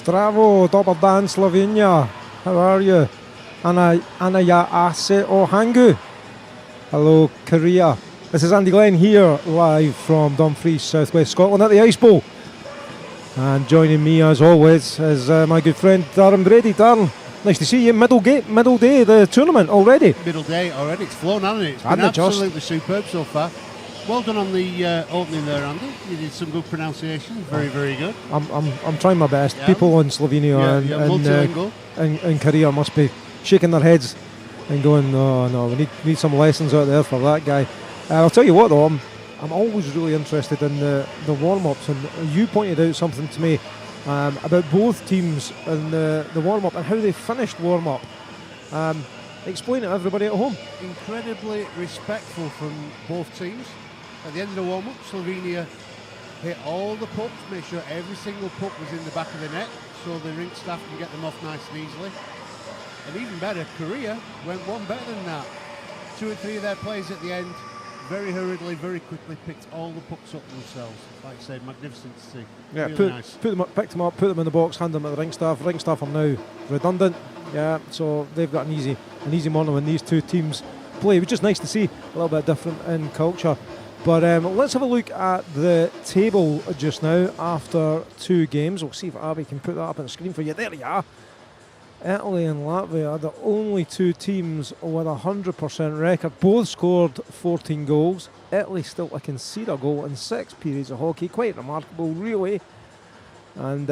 Zdravo, dobar dan Slovenia. How are you? Anaya ase o hangu. Hello Korea. This is Andy Glenn here live from Dumfries, southwest Scotland at the Ice Bowl. And joining me as always is my good friend Darren Brady. Darren, nice to see you. Middle day of the tournament already. Middle day already. It's flown, hasn't it? It's been absolutely superb so far. Well done on the opening there, Andy. You did some good pronunciation. Very, very good. I'm trying my best. Yeah. People in Slovenia and Korea must be shaking their heads and going, no, we need some lessons out there for that guy. I'll tell you what though, I'm always really interested in the warm-ups, and you pointed out something to me about both teams and the warm-up and how they finished warm-up. Explain it to everybody at home. Incredibly respectful from both teams. At the end of the warm-up, Slovenia hit all the pucks, make sure every single puck was in the back of the net so the rink staff can get them off nice and easily. And even better, Korea went one better than that. 2 or 3 of their players at the end, very hurriedly, very quickly picked all the pucks up themselves. Like I said, magnificent to see. Yeah, really nice. Picked them up, put them in the box, hand them to the ring staff. Ring staff are now redundant. Yeah, so they've got an easy morning when these two teams play. It was just nice to see a little bit different in culture. But let's have a look at the table just now after 2 games. We'll see if Abby can put that up on the screen for you. There you are. Italy and Latvia are the only 2 teams with a 100% record. Both scored 14 goals. Italy still to concede a goal in 6 periods of hockey. Quite remarkable, really. And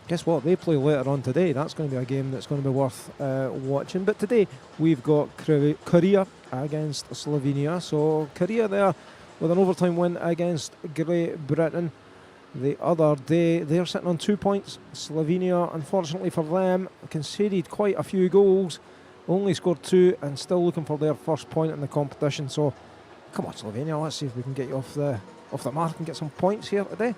guess what? They play later on today. That's going to be a game that's going to be worth watching. But today we've got Korea against Slovenia. So Korea there with an overtime win against Great Britain. The other day, they're sitting on 2 points. Slovenia, unfortunately for them, conceded quite a few goals, only scored 2 and still looking for their first point in the competition. So, come on Slovenia, let's see if we can get you off the mark and get some points here today.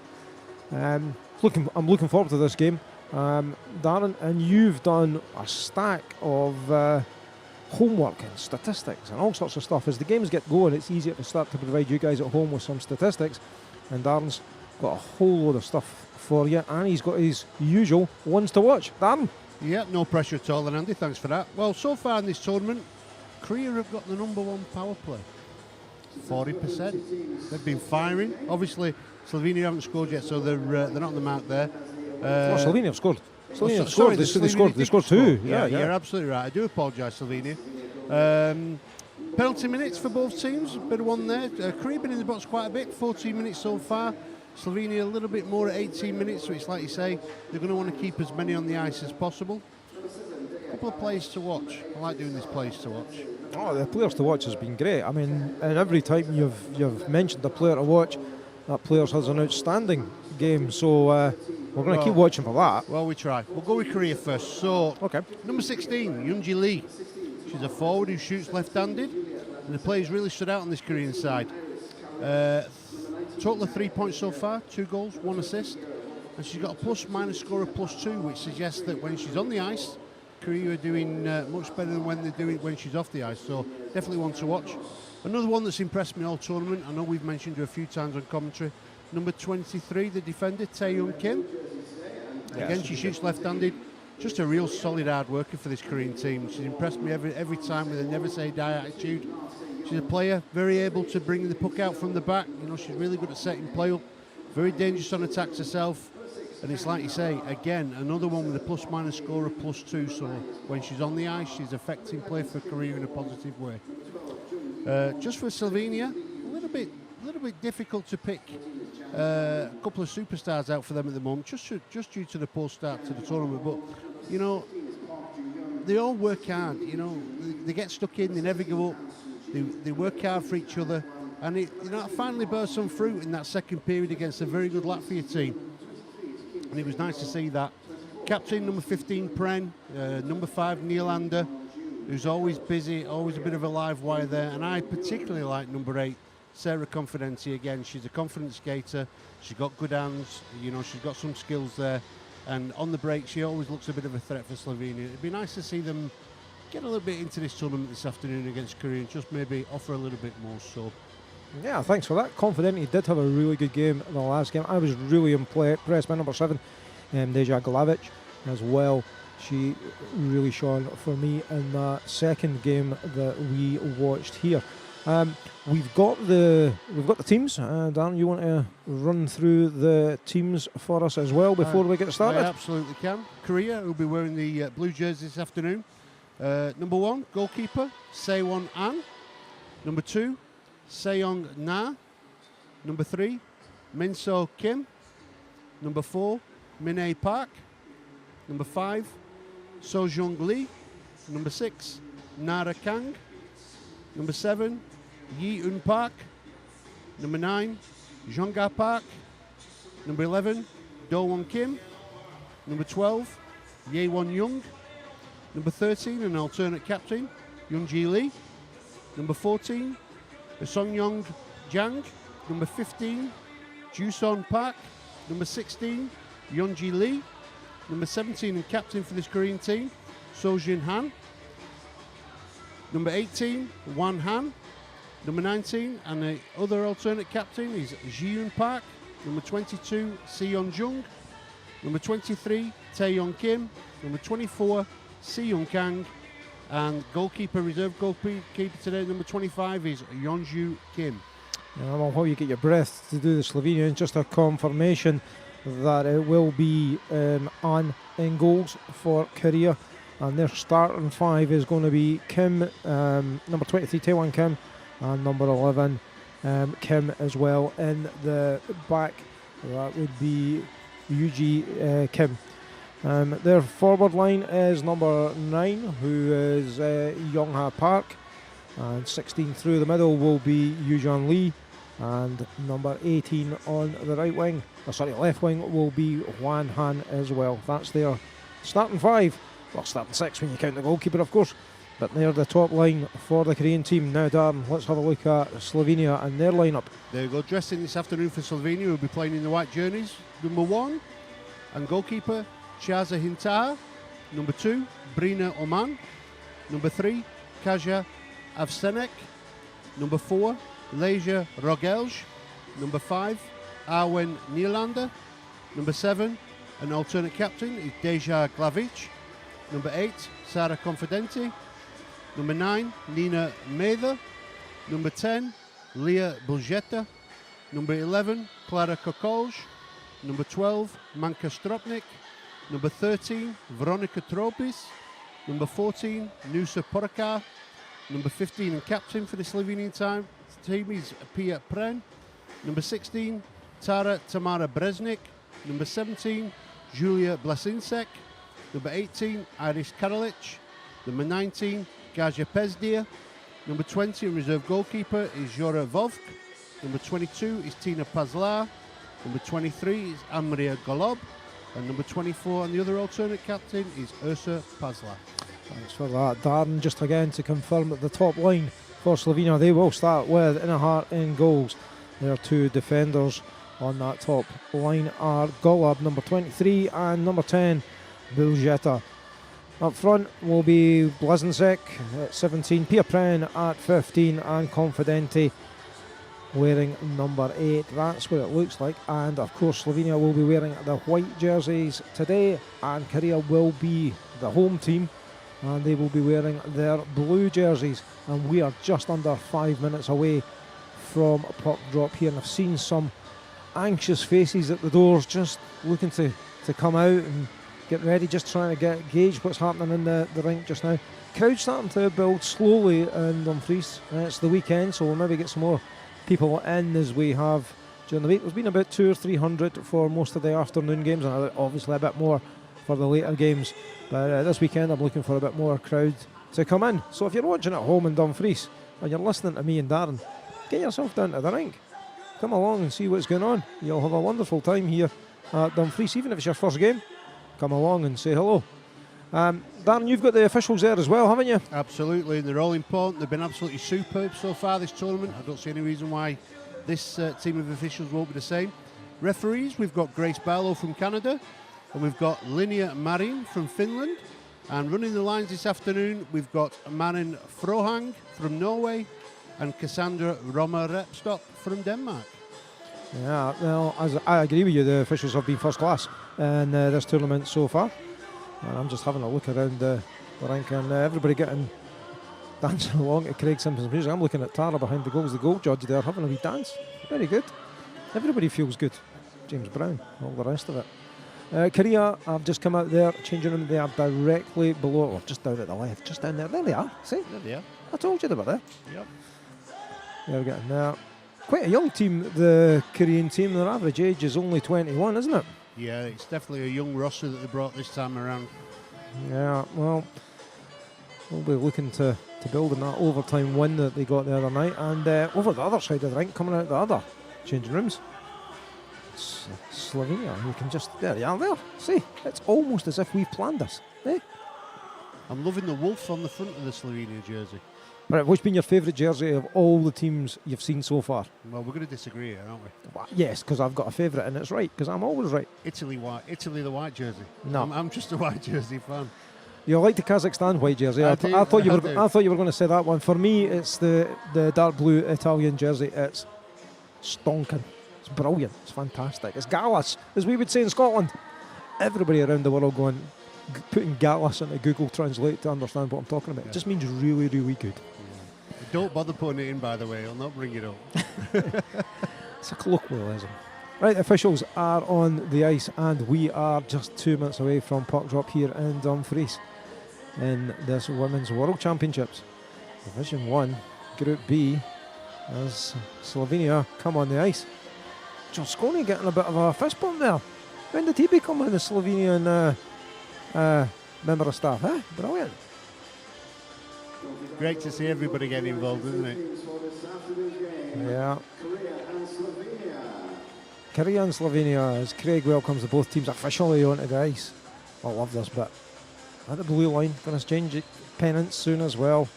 I'm looking forward to this game. Darren, and you've done a stack of homework and statistics and all sorts of stuff. As the games get going, it's easier to start to provide you guys at home with some statistics, and Darren's got a whole load of stuff for you, and he's got his usual ones to watch. Darren? Yeah, no pressure at all then, Andy, thanks for that. Well, so far in this tournament, Korea have got the #1 power play, 40%. They've been firing. Obviously, Slovenia haven't scored yet, so they're not on the mark there. Slovenia have scored. They scored 2. Yeah, you're absolutely right. I do apologise, Slovenia. Penalty minutes for both teams, a bit of one there. Korea been in the box quite a bit, 14 minutes so far. Slovenia a little bit more at 18 minutes, so it's like you say, they're going to want to keep as many on the ice as possible. A couple of plays to watch. I like doing this plays to watch. Oh, the players to watch has been great. I mean, and every time you've mentioned a player to watch, that player has an outstanding game. So we're going to keep watching for that. Well, we try. We'll go with Korea first. So, Okay. number 16, Yoonji Lee. She's a forward who shoots left-handed, and the players really stood out on this Korean side. Total of 3 points so far, 2 goals, 1 assist, and she's got a plus-minus score of +2, which suggests that when she's on the ice, Korea are doing much better than when they do it when she's off the ice. So definitely one to watch. Another one that's impressed me all tournament, I know we've mentioned her a few times on commentary, number 23, the defender, Taehyung Kim. Again, she shoots left-handed. Just a real solid hard worker for this Korean team. She's impressed me every time with a never-say-die attitude. She's a player very able to bring the puck out from the back. You know, she's really good at setting play up. Very dangerous on attacks herself. And it's like you say, again, another one with a plus-minus score of +2. So when she's on the ice, she's affecting play for Korea in a positive way. Just for Slovenia, a little bit difficult to pick a couple of superstars out for them at the moment, just due to the poor start to the tournament. But you know, they all work hard. You know, they get stuck in, they never give up. They work hard for each other, and it finally bore some fruit in that second period against a very good Latvia team. And it was nice to see that. Captain number 15, Pren, number 5, Nylander, who's always busy, always a bit of a live wire there. And I particularly like number 8, Sarah Confidenti. Again, she's a confident skater. She's got good hands. You know, she's got some skills there. And on the break, she always looks a bit of a threat for Slovenia. It'd be nice to see them get a little bit into this tournament this afternoon against Korea and just maybe offer a little bit more. So, yeah, thanks for that. Confidenti did have a really good game in the last game. I was really impressed by number 7, Deja Glavic, as well. She really shone for me in that second game that we watched here. We've got the teams. Dan, you want to run through the teams for us as well before we get started? I absolutely can. Korea will be wearing the blue jersey this afternoon. Number 1, goalkeeper, Saewon An. Number 2, Seong Na. Number 3, Minso Kim. Number 4, Min-ae Park. Number 5, Sojung Lee. Number 6, Nara Kang. Number 7, Yi-eun Park. Number 9, Jeongga Park. Number 11, Do-won Kim. Number 12, Ye-won Young. Number 13, an alternate captain, Yoonji Lee. Number 14, Songyong Jang. Number 15, Juson Park. Number 16, Yeonji Lee. Number 17 and captain for this Korean team, Sojin Han. Number 18, Wan Han. Number 19 and the other alternate captain is Ji-eun Park. Number 22, Seon Jung. Number 23, Taehyung Kim. Number 24, Si-young Kang. And reserve goalkeeper today, number 25 is Yeonju Kim. I don't know how you get your breath to do the Slovenian. Just a confirmation that it will be An in goals for Korea, and their starting 5 is going to be Kim, number 23 Taewon Kim, and number 11 Kim as well. In the back, that would be Yuji Kim. Their forward line is number 9, who is Yongha Park, and 16 through the middle will be Yujan Lee, and number 18 on the left wing will be Hwan Han as well. That's their starting 5. Well, starting 6 when you count the goalkeeper, of course. But they're the top line for the Korean team. Now, Darren, let's have a look at Slovenia and their lineup. There you go. Dressing this afternoon for Slovenia, will be playing in the white jerseys. Number 1 and goalkeeper Chaza Hintaha. Number 2, Brina Oman. Number 3, Kaja Avsenek. Number 4, Leja Rogelj. Number 5, Arwen Nylander. Number 7, an alternate captain is Deja Glavic. Number 8, Sara Confidenti. Number 9, Nina Mather. Number 10, Leah Bulgeta. Number 11, Klara Kokolj. Number 12, Manka Stropnik. Number 13, Veronica Tropis. Number 14, Nusa Porakar. Number 15 and captain for the Slovenian team is Pia Pren. Number 16, Tara Tamara Breznik. Number 17, Julia Blasinsek. Number 18, Iris Karalic. Number 19, Gaja Pezdir. Number 20 and reserve goalkeeper is Jora Vovk. Number 22 is Tina Pazlar. Number 23 is Anne-Maria Golob. And number 24 and the other alternate captain is Ursa Pazlar. Thanks for that, Darren. Just again to confirm that the top line for Slovenia, they will start with Inahart in goals. Their two defenders on that top line are Golub, number 23, and number 10, Buljeta. Up front will be Blazensek at 17, Pia Pren at 15, and Confidente wearing number 8. That's what it looks like. And of course, Slovenia will be wearing the white jerseys today, and Korea will be the home team, and they will be wearing their blue jerseys. And we are just under 5 minutes away from puck drop here, and I've seen some anxious faces at the doors, just looking to come out and get ready, just trying to gauge what's happening in the rink just now. Crowd starting to build slowly in Dumfries. It's the weekend, so we'll maybe get some more people in as we have during the week. There's been about 200 or 300 for most of the afternoon games, and obviously a bit more for the later games. But this weekend I'm looking for a bit more crowd to come in. So if you're watching at home in Dumfries and you're listening to me and Darren, get yourself down to the rink. Come along and see what's going on. You'll have a wonderful time here at Dumfries, even if it's your first game. Come along and say hello. Darren, you've got the officials there as well, haven't you? Absolutely, and they're all important. They've been absolutely superb so far this tournament. I don't see any reason why this team of officials won't be the same. Referees, we've got Grace Barlow from Canada, and we've got Linnea Marin from Finland. And running the lines this afternoon, we've got Maren Frohang from Norway and Cassandra Roma Repstock from Denmark. Yeah, well, as I agree with you, the officials have been first class in this tournament so far. And I'm just having a look around the rink, and everybody dancing along to Craig Simpson's music. I'm looking at Tara behind the goals, the goal judge there, having a wee dance. Very good. Everybody feels good. James Brown, all the rest of it. Korea have just come out there, changing room. They are directly below, or just down at the left, just down there. There they are. See? There they are. I told you they were there. Yep. They're getting there. Quite a young team, the Korean team. Their average age is only 21, isn't it? Yeah, it's definitely a young roster that they brought this time around. Yeah, well, we'll be looking to build on that overtime win that they got the other night. And over the other side of the rink, coming out the other changing rooms, it's Slovenia. You can just, there you are there. See, it's almost as if we've planned this. Eh? I'm loving the wolf on the front of the Slovenia jersey. Right, what's been your favourite jersey of all the teams you've seen so far? Well, we're going to disagree here, aren't we? Well, yes, because I've got a favourite and it's right, because I'm always right. Italy the white jersey. No. I'm just a white jersey fan. You like the Kazakhstan white jersey? I thought you were going to say that one. For me, it's the dark blue Italian jersey. It's stonking. It's brilliant. It's fantastic. It's Gallus, as we would say in Scotland. Everybody around the world putting Gallus into Google Translate to understand what I'm talking about. Yeah. It just means really, really good. Yeah. Don't bother putting it in, by the way. I'll not bring it up. It's a colloquialism. Right, officials are on the ice, and we are just 2 minutes away from puck drop here in Dumfries in this Women's World Championships. Division 1, Group B, as Slovenia come on the ice. John Sconey getting a bit of a fist bump there. When did he become the Slovenian member of staff? Brilliant. Great to see everybody getting involved, isn't it? Yeah. Korea and Slovenia, as Craig welcomes the both teams officially onto the ice. I love this bit. At the blue line, going to change pennants soon as well.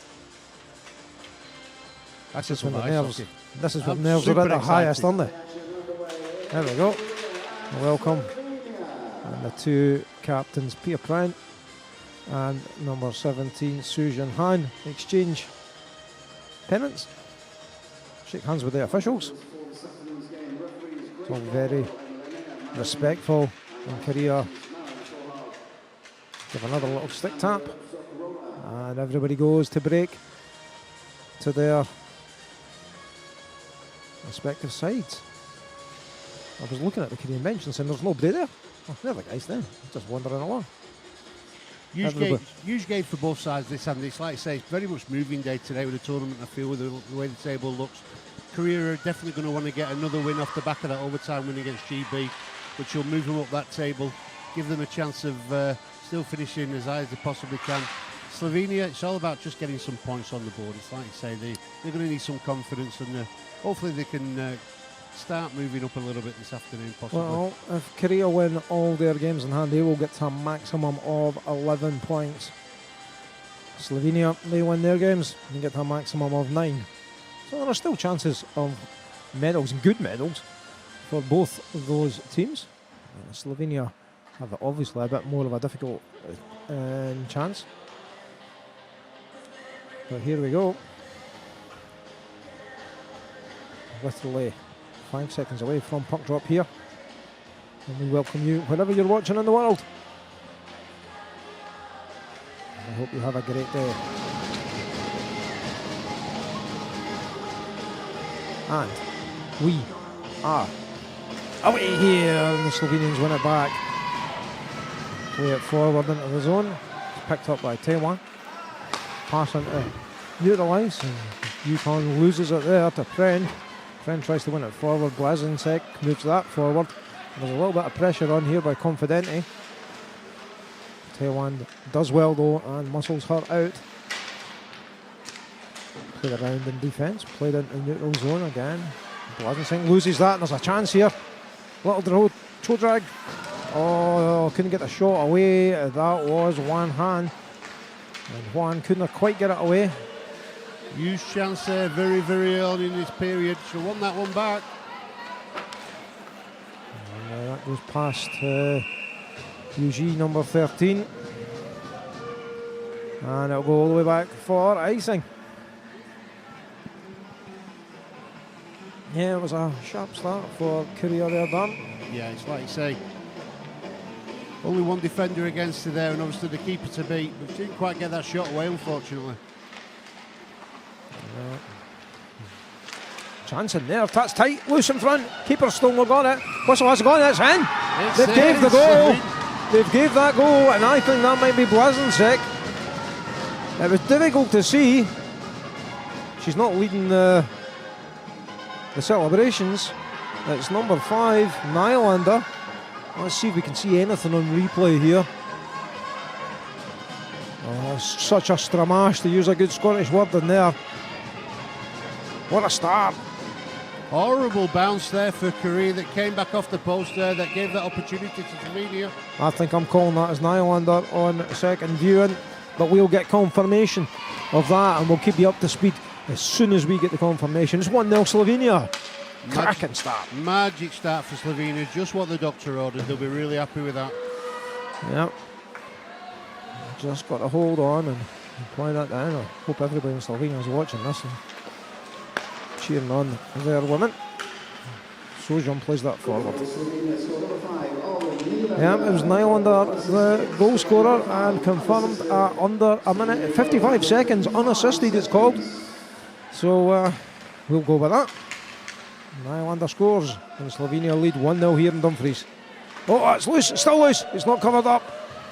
That's This just is when the nerves. This is when I'm nerves are at super the highest, excited. aren't they? There we go. Welcome. And the two captains, Pia Prant and number 17, Sujan Han, exchange pennants. Shake hands with the officials. It's all very respectful. And Korea give another little stick tap. And everybody goes to break to their respective sides. I was looking at the Korean bench and saying there's nobody there. Oh, there the guys then, just wandering along. Huge game for both sides this and this. Like I say, it's very much moving day today with the tournament. I feel with the way the table looks. Korea are definitely going to want to get another win off the back of that overtime win against GB, which will move them up that table, give them a chance of still finishing as high as they possibly can. Slovenia, it's all about just getting some points on the board. It's like you say, they're going to need some confidence, and hopefully they can start moving up a little bit this afternoon, possibly. Well, if Korea win all their games in hand, they will get to a maximum of 11 points. Slovenia, they win their games and get to a maximum of 9. So there are still chances of medals, and good medals, for both of those teams. Slovenia have obviously a bit more of a difficult chance. But here we go. Literally 5 seconds away from puck drop here. And we welcome you wherever you're watching in the world. I hope you have a great day. And we are away here, and the Slovenians win it back. Play it forward into the zone. It's picked up by Taiwan. Pass into neutral ice, and Yukon loses it there to Pren. Pren tries to win it forward. Blazensek moves that forward. There's a little bit of pressure on here by Confidenti. Taiwan does well though and muscles her out. Played around in defence, played into neutral zone again. Blazensek loses that, and there's a chance here. Little toe drag. Oh, couldn't get the shot away. That was one hand. And Juan couldn't quite get it away. Huge chance there very, very early in this period. She'll want that one back. And that goes past UG number 13. And it'll go all the way back for icing. Yeah, it was a sharp start for Korea there, Dan. Yeah, it's like you say. Only one defender against her there, and obviously the keeper to beat, but she didn't quite get that shot away, unfortunately. Chance in there, that's tight, loose in front, keeper still not got it, whistle has gone, it's in! They've gave the goal, they've gave that goal, and I think that might be Blazensek. It was difficult to see. She's not leading the celebrations. It's number 5, Nylander. Let's see if we can see anything on replay here. Oh, such a stramash, to use a good Scottish word in there. What a start. Horrible bounce there for Korea that came back off the post there, that gave that opportunity to Slovenia. I think I'm calling that as Nylander on second viewing, but we'll get confirmation of that and we'll keep you up to speed as soon as we get the confirmation. It's 1-0 Slovenia. Cracking start. Magic start for Slovenia, just what the doctor ordered. They'll be really happy with that. Yep. Just got to hold on and play that down. I hope everybody in Slovenia is watching this and cheering on their women. Sojon plays that forward. Yeah, it was Nylander, the goal scorer, and confirmed under a minute, 55 seconds, unassisted it's called. So we'll go with that. Nylander scores, and Slovenia lead 1-0 here in Dumfries. Oh, it's loose, it's still loose, it's not covered up.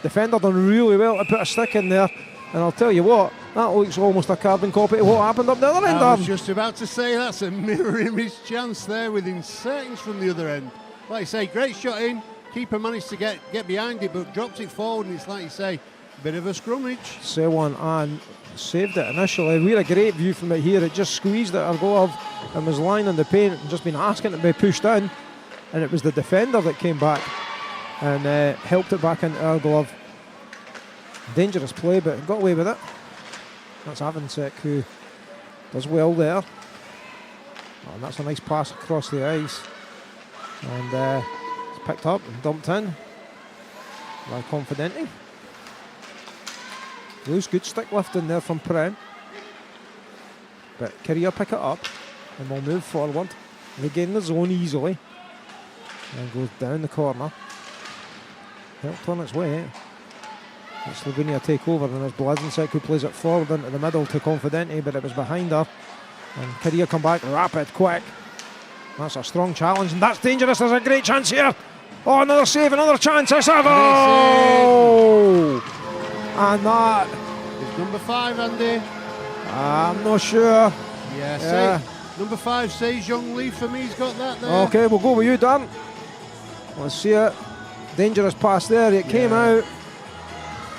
Defender done really well to put a stick in there, and I'll tell you what, that looks almost a carbon copy of what happened up the other end. I was just about to say that's a mirror image chance there within seconds from the other end. Like you say, great shot in, keeper managed to get behind it, but dropped it forward, and it's like you say, bit of a scrummage. Sewan and saved it initially. We had a great view from it here. It just squeezed at her glove and was lying in the paint and just been asking to be pushed in, and it was the defender that came back and helped it back into her glove. Dangerous play, but got away with it. That's Avansek who does well there. Oh, and that's a nice pass across the ice, and it's picked up and dumped in by Confidenti. Loose, good stick lift in there from Pren. But Korea pick it up and will move forward. They gain the zone easily. And goes down the corner. Helped on its way. And Slovenia take over, and there's Blazensek who plays it forward into the middle to Confidenti, but it was behind her. And Korea come back rapid, quick. That's a strong challenge, and that's dangerous. There's a great chance here. Oh, another save, another chance. It's a goal! And that is number 5, Andy. I'm not sure. Yeah. Number 5, Sejong Lee for me. He's got that there. Okay, we'll go with you, Dan. Let's see it. Dangerous pass there. It came out.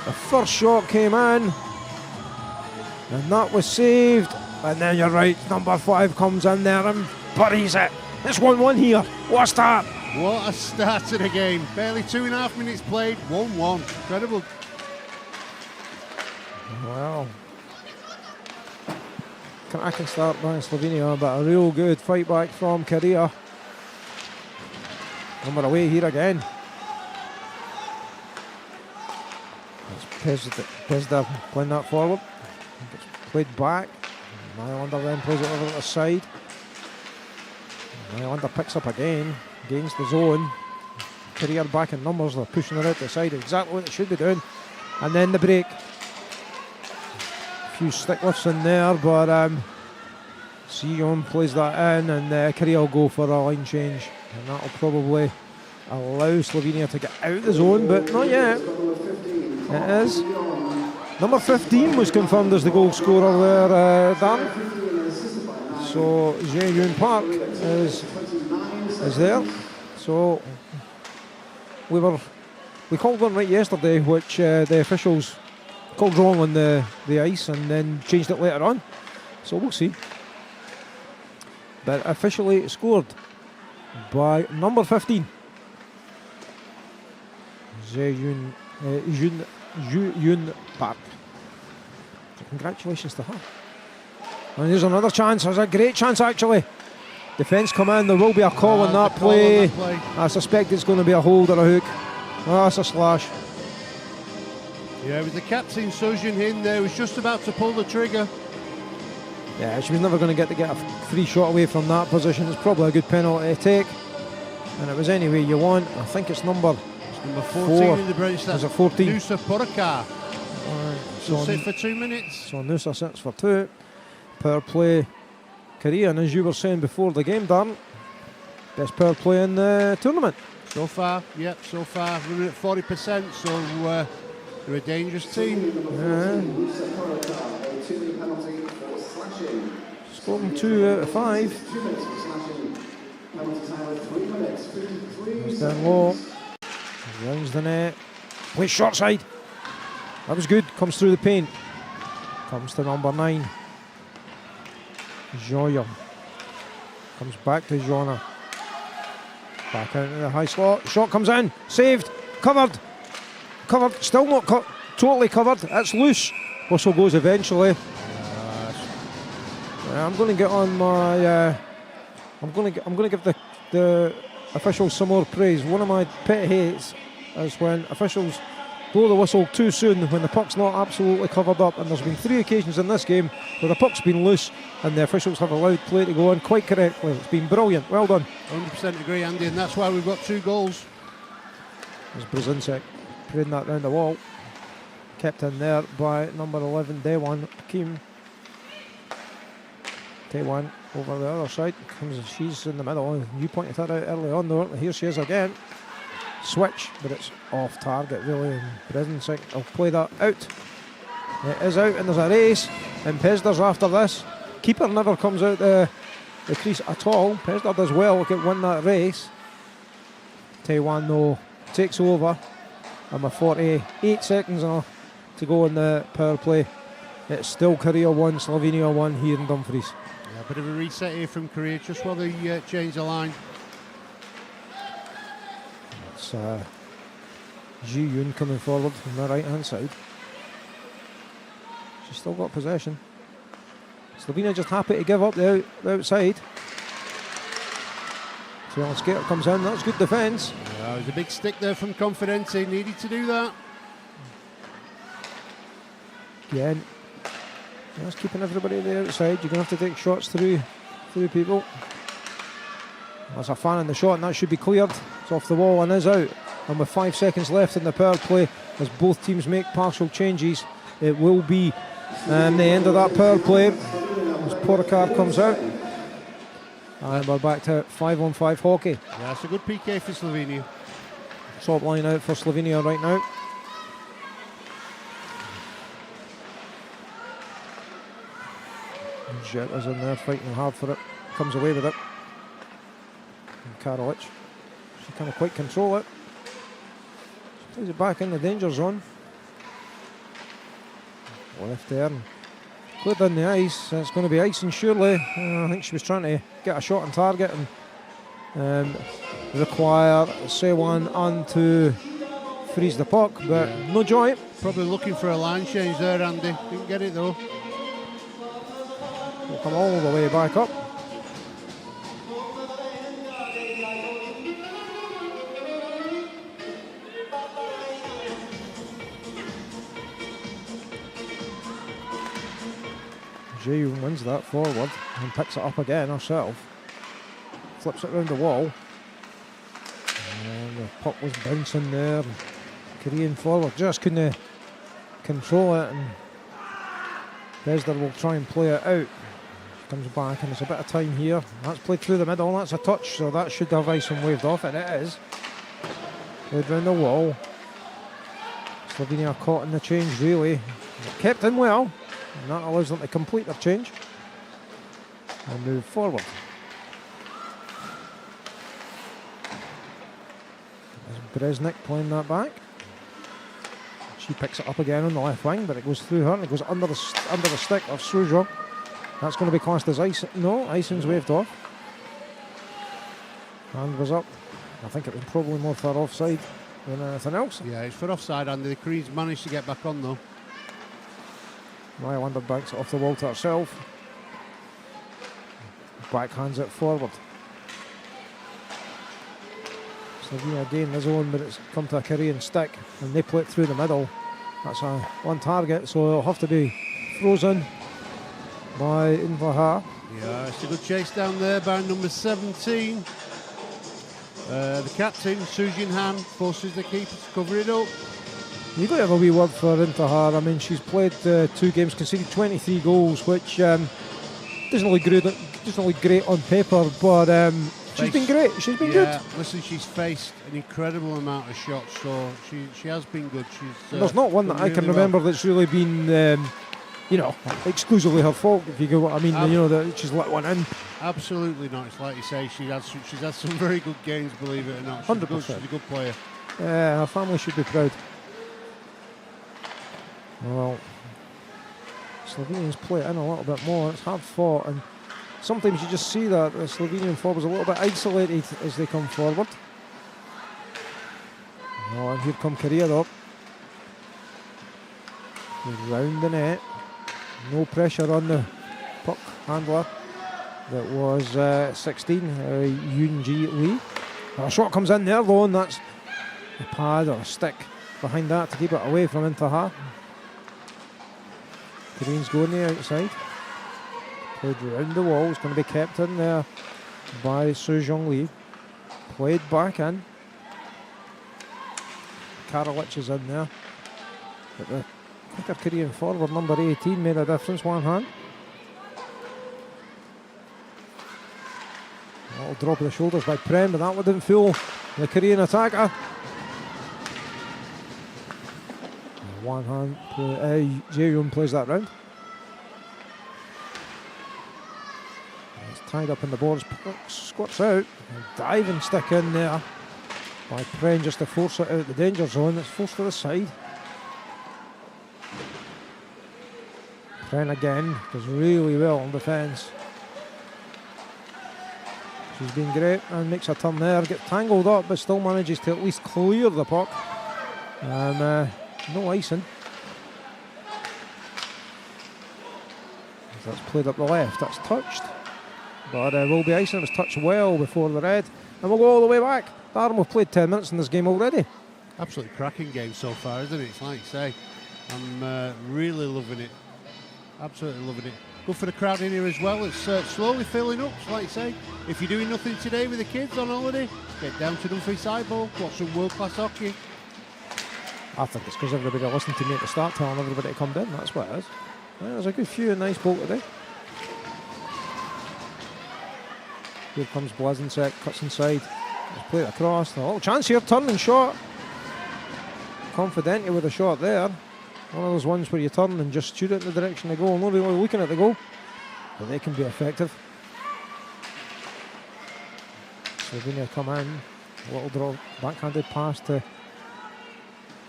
The first shot came in. And that was saved. And then you're right, number 5 comes in there and buries it. It's 1-1 here. What a start. What a start to the game. Barely 2.5 minutes played, 1-1. Incredible. Wow. Cracking start by Slovenia, but a real good fight back from Korea. And we're away here again. Pezda playing that forward. Gets played back. Nylander then plays it over to the side. Nylander picks up again, gains the zone. Korea back in numbers, they're pushing her out the side, exactly what they should be doing. And then the break. A few stick lifts in there, but Sion plays that in, and Korea will go for a line change. And that'll probably allow Slovenia to get out the zone, but not yet. It is. Number 15 was confirmed as the goal scorer there, Dan. So Jae-Yoon Park is there. So we called one right yesterday, which the officials called wrong on the ice and then changed it later on. So we'll see. But officially scored by number 15. Jae-Yoon Park. So congratulations to her. And here's another chance. There's a great chance actually. Defence come in. There will be a call on that play. I suspect it's going to be a hold or a hook. Oh, that's a slash. Yeah, it was the captain Sujin in there. Was just about to pull the trigger. Yeah, she was never going to get a free shot away from that position. It's probably a good penalty to take. And it was any way you want. I think it's number 14 in the British. That's 14. Nusa Porakar. So sit for 2 minutes. So Nusa sits for 2. Power play Korea, and as you were saying before the game, Darren, best power play in the tournament. So far, yep, so far. Running at 40%, so they're a dangerous team. Scoring 2 out of 5. He's down low. Rounds the net. Plays short side. That was good. Comes through the paint. Comes to number 9. Joya. Comes back to Jona. Back out into the high slot. Shot comes in. Saved. Covered. Covered. Still not totally covered. It's loose. Whistle goes eventually. I'm going to get on my. I'm going to give the officials some more praise. One of my pet hates is when officials blow the whistle too soon when the puck's not absolutely covered up, and there's been 3 occasions in this game where the puck's been loose and the officials have allowed play to go on quite correctly. It's been brilliant. Well done. 100% agree, Andy, and that's why we've got 2 goals. There's Brzezinski playing that round the wall. Kept in there by number 11, Daewon Kim. Daewon over the other side. She's in the middle. You pointed her out early on though. Here she is again. Switch, but it's off target really, and Brzezinski will play that out. It is out, and there's a race, and Pezda's after this. Keeper never comes out the crease at all. Pezda does well, win that race. Taiwan though takes over, and with 48 seconds to go in the power play, it's still Korea 1, Slovenia 1 here in Dumfries. Yeah, a bit of a reset here from Korea just while they change the line. It's Ji-Yoon coming forward from the right hand side. She's still got possession. Slovenia just happy to give up the outside. So Skater comes in, that's good defence. Yeah, there's a big stick there from Confidente, needed to do that. Again, just keeping everybody on the outside. You're going to have to take shots through people. There's a fan in the shot, and that should be cleared. It's off the wall and is out. And with 5 seconds left in the power play, as both teams make partial changes, it will be the end of that power play. As Porakar comes out. And we're back to 5-on-5 hockey. Yeah, it's a good PK for Slovenia. Top line out for Slovenia right now. Jet is in there fighting hard for it. Comes away with it. And Karolic. She can't quite control it. She plays it back in the danger zone. Left there. And played in the ice. It's going to be icing surely. I think she was trying to get a shot on target and require Sewan on to freeze the puck, but no joy. Probably looking for a line change there, Andy. Didn't get it though. We'll come all the way back up. Jae wins that forward and picks it up again herself. Flips it round the wall. And the puck was bouncing there. Korean forward just couldn't control it, and Besder will try and play it out. Comes back, and it's a bit of time here. That's played through the middle. That's a touch, so that should have ice and waved off, and it is. Played round the wall. Slovenia caught in the change, really. Kept in well, and that allows them to complete their change and move forward. There's Bresnik playing that back. She picks it up again on the left wing, but it goes through her and it goes under the stick of Sujo. That's going to be classed as ice. No, icing's waved off. Hand was up. I think it was probably more for offside than anything else. Yeah, it's for offside, Andy. The Koreans managed to get back on though. Rylander banks it off the wall to herself. Backhands it forward. Slovenia again the zone, but it's come to a Korean stick and they play it through the middle. That's a one target, so it'll have to be frozen by Invaha. Yeah, it's a good chase down there by number 17. The captain, Sujin Han, forces the keeper to cover it up. You've got to have a wee word for Intihar. I mean, she's played 2 games, conceded 23 goals, which doesn't look great on paper, but she's been great. She's been good. Listen, she's faced an incredible amount of shots, so she has been good. She's there's not one that I can remember that's really been, exclusively her fault, if you get what I mean. That she's let one in. Absolutely not. It's like you say, she's had some very good games, believe it or not. 100%. She's a good player. Yeah, her family should be proud. Well, Slovenians play it in a little bit more. It's hard fought, and sometimes you just see that the Slovenian forwards a little bit isolated as they come forward. Oh, and here come Korea up. Round the net. No pressure on the puck handler. That was 16, Yoon Ji Lee. A shot comes in there though, and that's a pad or a stick behind that to keep it away from Intihar. Koreans go on the outside. Played round the wall. It's going to be kept in there by Soo-jung Lee. Played back in. Karalich is in there. But the quicker Korean forward, number 18, made a difference, one hand. A little drop of the shoulders by Prem, but that wouldn't fool the Korean attacker. One hand, Jae-yoon plays that round. It's tied up in the boards, squats out, a diving stick in there by Prem just to force it out the danger zone. It's forced to the side. Prem again does really well on defence. She's been great and makes a turn there, gets tangled up but still manages to at least clear the puck. And no icing. That's played up the left, that's touched. But will be icing. It was touched well before the red. And we'll go all the way back. Darren, we've played 10 minutes in this game already. Absolutely cracking game so far, isn't it? It's like you say, I'm really loving it. Absolutely loving it. Good for the crowd in here as well. It's slowly filling up, like you say. If you're doing nothing today with the kids on holiday, get down to Dumfries Sideball, watch some world-class hockey. I think it's because everybody listened to me at the start telling everybody to come down. That's what it is. Yeah, there's a good few in nice bowl today. Here comes Blazensek, cuts inside. Let's play it across. A little chance here, turn and shot. Confidently with a shot there. One of those ones where you turn and just shoot it in the direction of the goal. Not really looking at the goal, but they can be effective. Slovenia come in. A little draw, backhanded pass to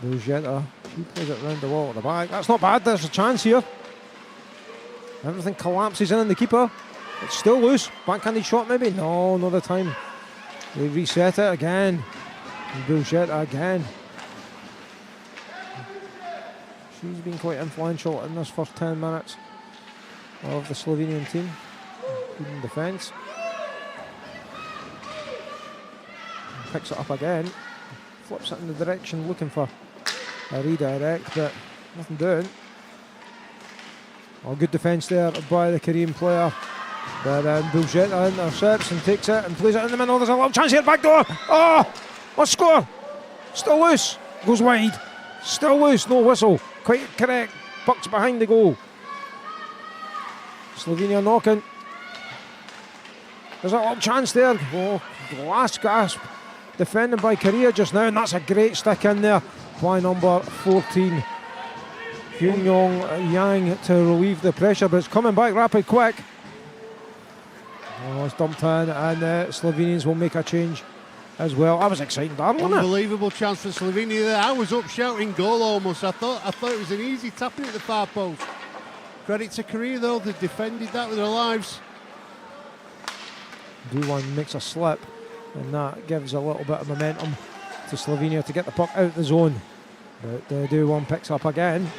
Bujeta. She plays it round the wall at the back. That's not bad. There's a chance here. Everything collapses in on the keeper. It's still loose. Backhanded shot maybe? No, not the time. They reset it again. Bullshit again. She's been quite influential in this first 10 minutes of the Slovenian team. Good in defence. Picks it up again. Flips it in the direction looking for a redirect, but nothing doing. Oh, good defence there by the Korean player. But Bullshit intercepts and takes it and plays it in the middle. There's a little chance here, back door. Oh, what score? Still loose. Goes wide. Still loose, no whistle. Quite correct. Puck's behind the goal. Slovenia knocking. There's a little chance there. Oh, last gasp. Defended by Korea just now, and that's a great stick in there by number 14. Hyun Yong Yang to relieve the pressure, but it's coming back rapid quick. Oh, it's dumped in, and Slovenians will make a change as well. That was exciting, Darren, wasn't it? Unbelievable chance for Slovenia there. I was up shouting goal almost. I thought it was an easy tapping at the far post. Credit to Korea though, they defended that with their lives. D1 makes a slip, and that gives a little bit of momentum to Slovenia to get the puck out the zone. But D1 picks up again.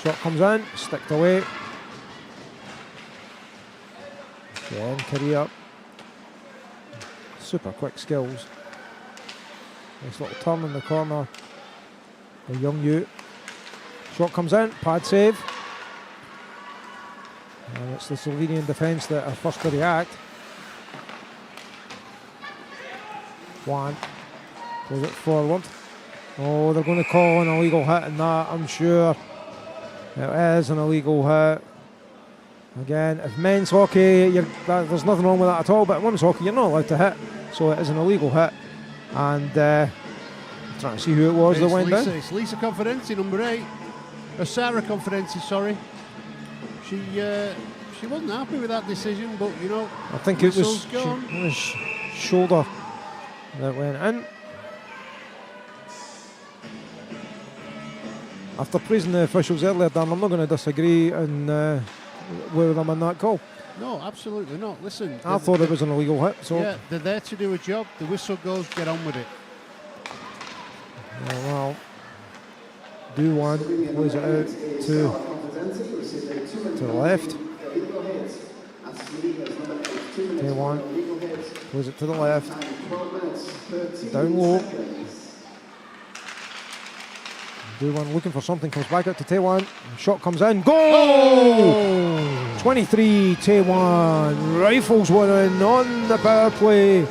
Shot comes in, sticked away. Again, Korea. Super quick skills. Nice little turn in the corner. The Young Yu. Shot comes in, pad save. And it's the Slovenian defence that are first to react. One. Goes it forward. Oh, they're going to call an illegal hit in that, I'm sure. It is an illegal hit. Again, if men's hockey, there's nothing wrong with that at all, but in women's hockey, you're not allowed to hit. So it is an illegal hit. And I'm trying to see who it was that went down. It's Lisa Confidenzi, number 8. Sarah Confidenzi, sorry. She wasn't happy with that decision, but you know, I think it was shoulder that went in. After praising the officials earlier, Dan, I'm not going to disagree with them on that call. No, absolutely not. Listen, I thought it was an illegal hit. So yeah, they're there to do a job. The whistle goes, get on with it. Yeah, well, D1 plays it out to the left. K1 plays it to the left. Down low. D1 looking for something, comes back out to Taewon. Shot comes in. Goal! Oh! 23 Taewon. Rifles one in on the power play.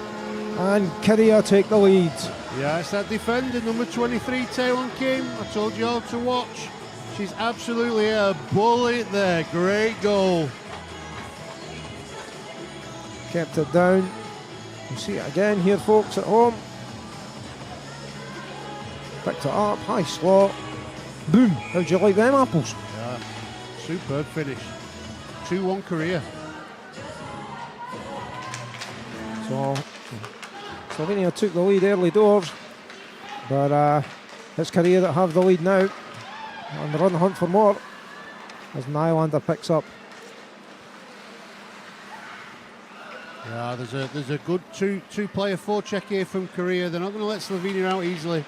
And Korea take the lead. Yeah, it's that defender, number 23, Taewon Kim. I told you all to watch. She's absolutely a bullet there. Great goal. Kept it down. You see it again here, folks, at home. Picked it up, high slot. Boom. How'd you like them apples? Yeah, superb finish. 2-1 Korea. So, Slovenia took the lead early doors, but it's Korea that have the lead now. And they're on the hunt for more as Nylander picks up. Yeah, there's a good two-player forecheck here from Korea. They're not going to let Slovenia out easily.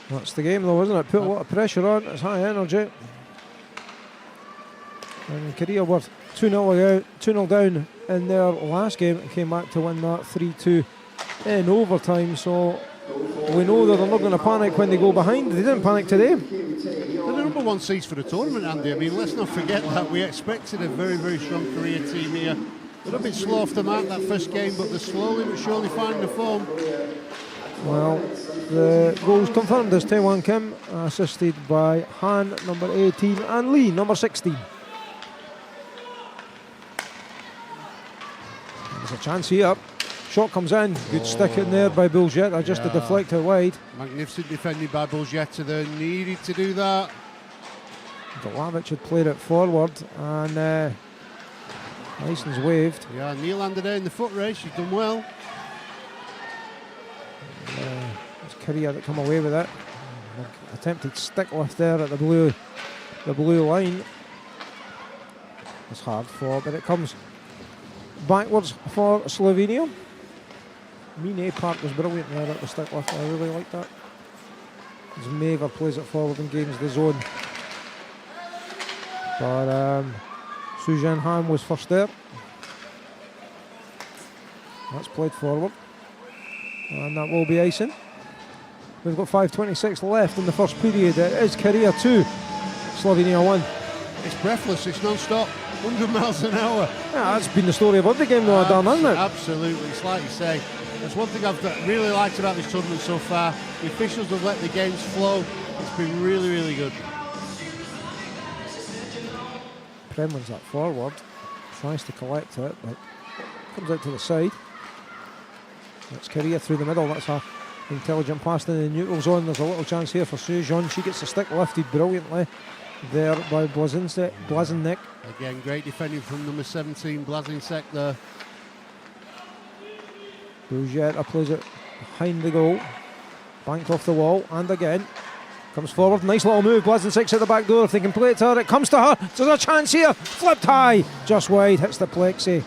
That's the game though, isn't it? Put a lot of pressure on, it's high energy. And Korea were 2-0 down in their last game and came back to win that 3-2 in overtime. So we know that they're not going to panic when they go behind. They didn't panic today. They're the number 1 seeds for the tournament, Andy. I mean, let's not forget that. We expected a very, very strong Korea team here. They're a bit slow off the mark that first game, but they're slowly but surely finding the form. Well, the goals confirmed as Taewon Kim, assisted by Han, number 18, and Lee, number 16. There's a chance here. Shot comes in. Good stick in there by Buljeta, just to deflect it wide. Magnificent defending by Buljeta there. Needed to do that. Galavic had played it forward, and Lyson's waved. Yeah, Nylander there in the foot race. She's done well. It's Korea that come away with it. Attempted stick lift there at the blue line. It's hard for, but it comes backwards for Slovenia. Mine Park was brilliant there at the stick lift. I really like that. As Maver plays it forward and gains the zone. But Suzanne Ham was first there. That's played forward. And that will be icing. We've got 5:26 left in the first period. It is Korea 2, Slovenia 1. It's breathless, it's non-stop, 100 miles an hour. Yeah, that's been the story of every game though, Dan, hasn't it? Absolutely, it's like you say. That's one thing I've really liked about this tournament so far. The officials have let the games flow. It's been really, really good. Prem wins that forward, tries to collect it, but comes out to the side. That's Korea through the middle. That's a intelligent pass in the neutral zone. There's a little chance here for Sujeon. She gets the stick lifted brilliantly there by Blazinnik. Again, great defending from number 17, Blazinnik there. Brujetta plays it behind the goal, banked off the wall, and again comes forward. Nice little move. Blazinnik at the back door. If they can play it to her, it comes to her. There's a chance here. Flipped high, just wide, hits the plexi.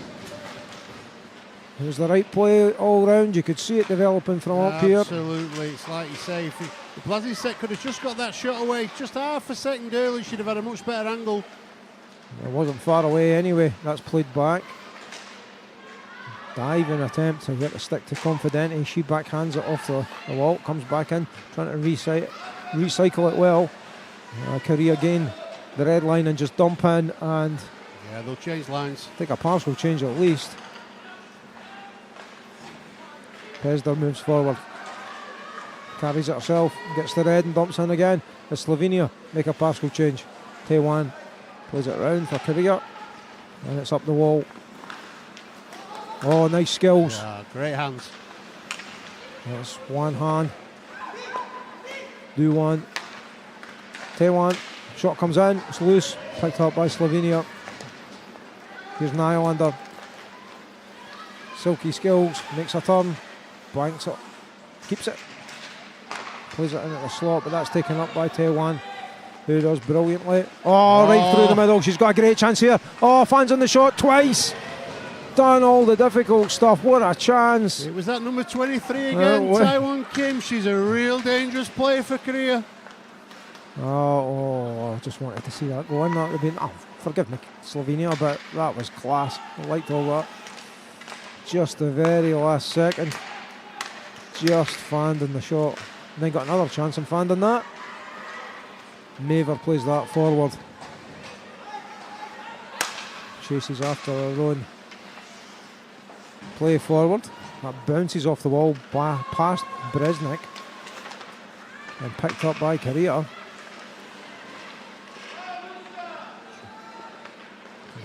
It was the right play all round. You could see it developing from up here. Absolutely, it's like you say. If Blazinnik could have just got that shot away just half a second early, she'd have had a much better angle. It wasn't far away anyway. That's played back. Diving attempt to get the stick to Confidenti. She backhands it off the wall. Comes back in, trying to recycle it well. Korea again, the red line and just dump in, and yeah, they'll change lines. I think a pass will change at least. Pesder moves forward, carries it herself, gets the red and dumps in again. As Slovenia make a pass will change. Taiwan plays it round for Korea, and it's up the wall. Oh, nice skills. Yeah, great hands. That's one hand. Do one. Taiwan. Shot comes in. It's loose. Picked up by Slovenia. Here's Nylander. Silky skills. Makes a turn. Blanks it. Keeps it. Plays it in at the slot, but that's taken up by Taiwan, who does brilliantly. Oh, right through the middle. She's got a great chance here. Oh, fans on the shot twice. Done all the difficult stuff. What a chance. It was that number 23 again, Taiwan Kim. She's a real dangerous player for Korea. I just wanted to see that go in. That would have been, forgive me, Slovenia, but that was class. I liked all that. Just the very last second. Just fanned in the shot. And then got another chance and fanned in that. Maver plays that forward. Chases after her own. Play forward. That bounces off the wall past Bresnik and picked up by Korea.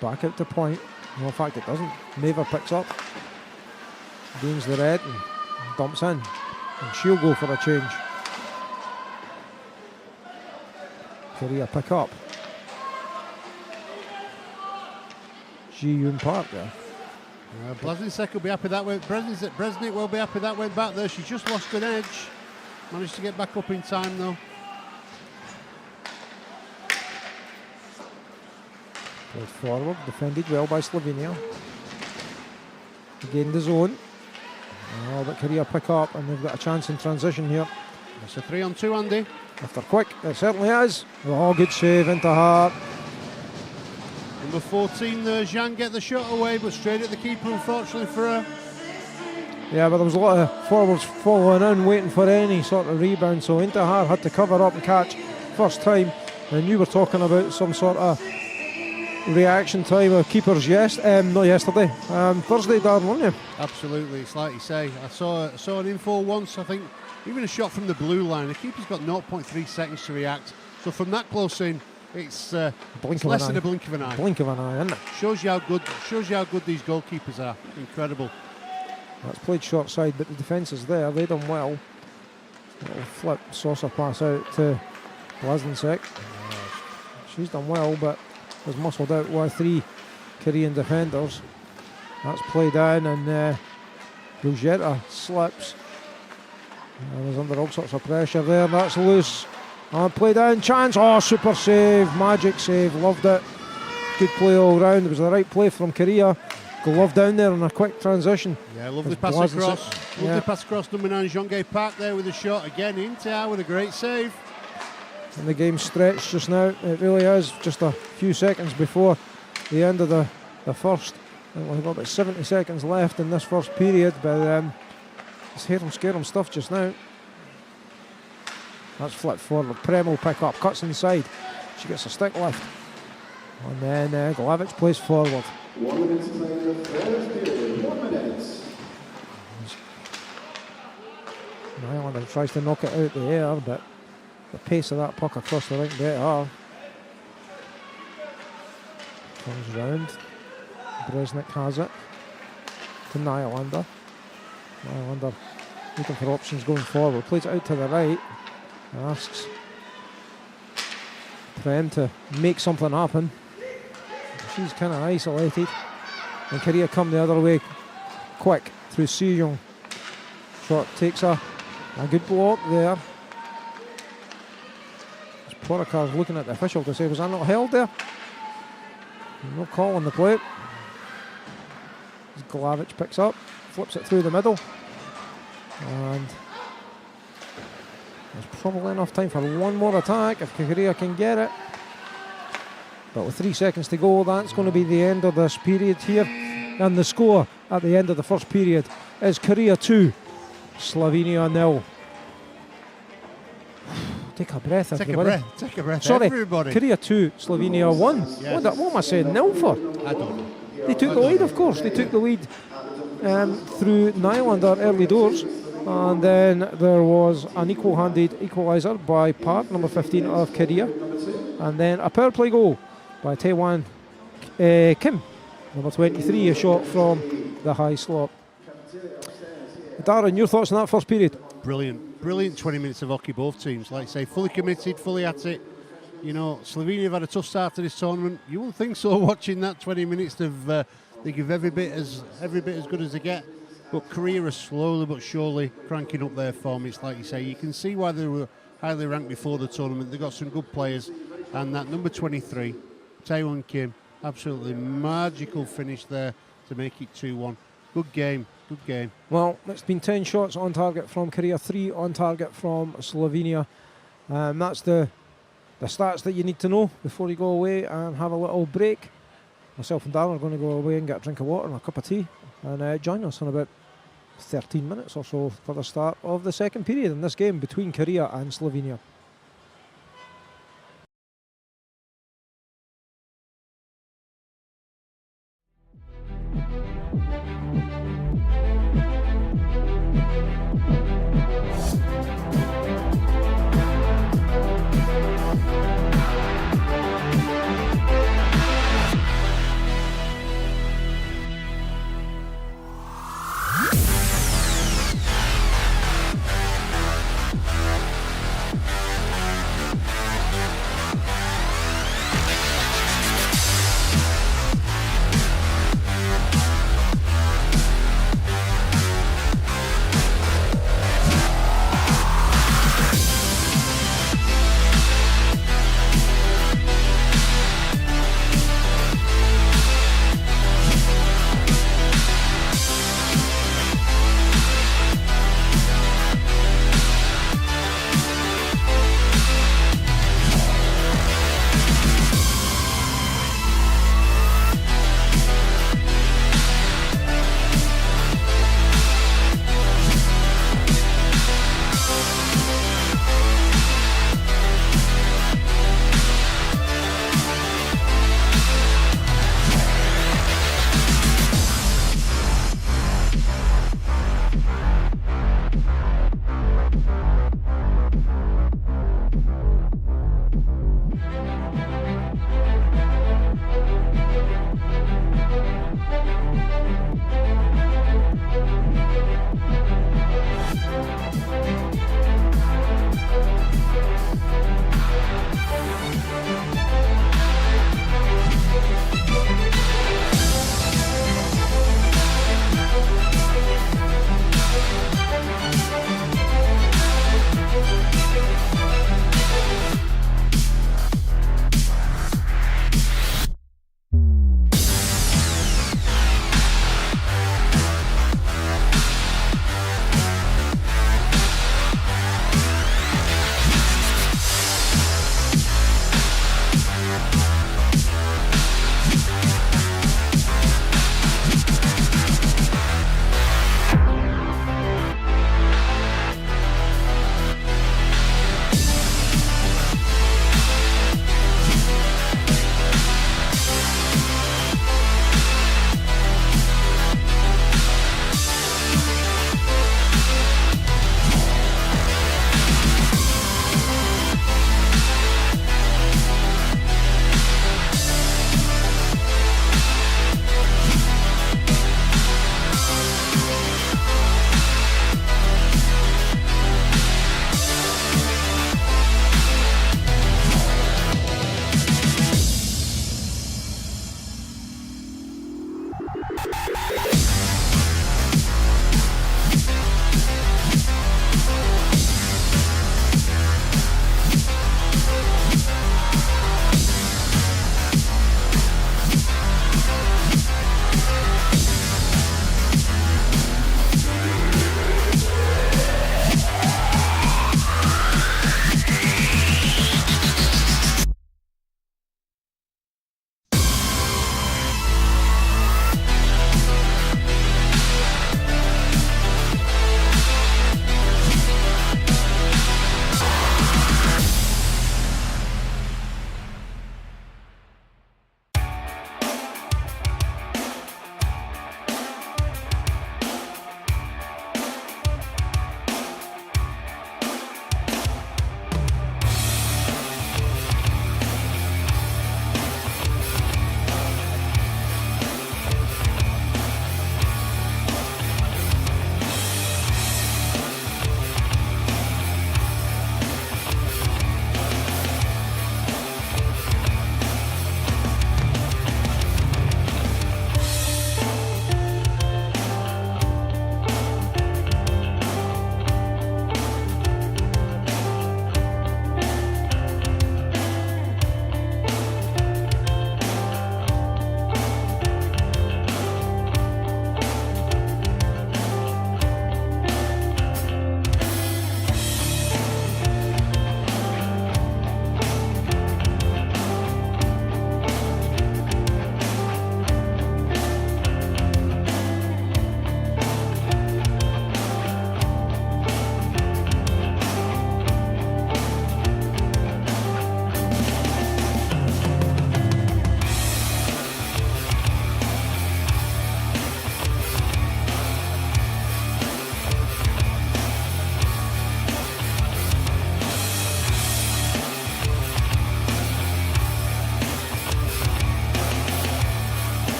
Back out to point. No, in fact it doesn't. Maver picks up, gains the red and dumps in, and she'll go for a change. Korea pick up. Ji-Yoon Park there. Blazinnik will be happy that way. Bresnik will be happy that went back there. She just lost an edge. Managed to get back up in time though. Played forward, defended well by Slovenia. Gained the zone. Oh, but Korea pick up and they've got a chance in transition here. It's a 3-on-2, Andy. If they're quick, it certainly is. Oh, good save into Hart. Number 14 there, Zhang get the shot away, but straight at the keeper, unfortunately for her. Yeah, but there was a lot of forwards following in, waiting for any sort of rebound, so Intihar had to cover up and catch first time. And you were talking about some sort of reaction time of keepers, not yesterday, Thursday, Darren, weren't you? Absolutely, it's like you say. I saw an info once, I think, even a shot from the blue line. The keeper's got 0.3 seconds to react. So from that close in, it's less than a blink of an eye. Blink of an eye, isn't it? Shows you how good these goalkeepers are. Incredible. That's played short side, but the defence is there. They done well. Little flip saucer pass out to Blazinnik. She's done well, but was muscled out by 3 Korean defenders. That's played in, and Brujetta slips. And he's under all sorts of pressure there. That's loose. And play down, chance. Oh, super save, magic save, loved it. Good play all round. It was the right play from Korea. Glove down there on a quick transition. Yeah, lovely pass across. Lovely pass across number 9, Jean-Gay Park there with a shot again into air with a great save. And the game's stretched just now. It really is. Just a few seconds before the end of the first. We've got about 70 seconds left in this first period, but it's hear 'em, scare 'em stuff just now. That's flipped forward. Prem will pick up, cuts inside. She gets a stick lift. And then Glavich plays forward. 1 minute to play in the first period. 1 minute. Nylander tries to knock it out the air, but the pace of that puck across the rink better. Comes round. Bresnik has it to Nylander. Nylander looking for options going forward. Plays it out to the right. Asks Prem to make something happen. She's kind of isolated. And Korea come the other way quick through Soo-young. Shot takes a good block there. Porakar's looking at the official to say, was that not held there? No call on the play. Glavich picks up, flips it through the middle. And there's probably enough time for one more attack if Korea can get it. But with 3 seconds to go, that's going to be the end of this period here. And the score at the end of the first period is Korea 2, Slovenia 0. Take a breath, everybody. Take a breath, Sorry, everybody. Korea 2, Slovenia 1. Yes. What am I saying 0 for? I don't know. They took the lead, of course. They took the lead through Nylander early doors. And then there was an equal-handed equaliser by Park, number 15 of Korea. And then a power play goal by Taewon Kim, number 23, a shot from the high slot. Darren, your thoughts on that first period? Brilliant 20 minutes of hockey, both teams. Like I say, fully committed, fully at it. You know, Slovenia have had a tough start to this tournament. You wouldn't think so watching that 20 minutes. They give every bit as good as they get. But Korea are slowly but surely cranking up their form. It's like you say, you can see why they were highly ranked before the tournament. They've got some good players. And that number 23, Taewon Kim, absolutely magical finish there to make it 2-1. Good game. Well, it's been 10 shots on target from Korea, 3 on target from Slovenia. That's the stats that you need to know before you go away and have a little break. Myself and Darren are going to go away and get a drink of water and a cup of tea and join us in about 13 minutes or so for the start of the second period in this game between Korea and Slovenia.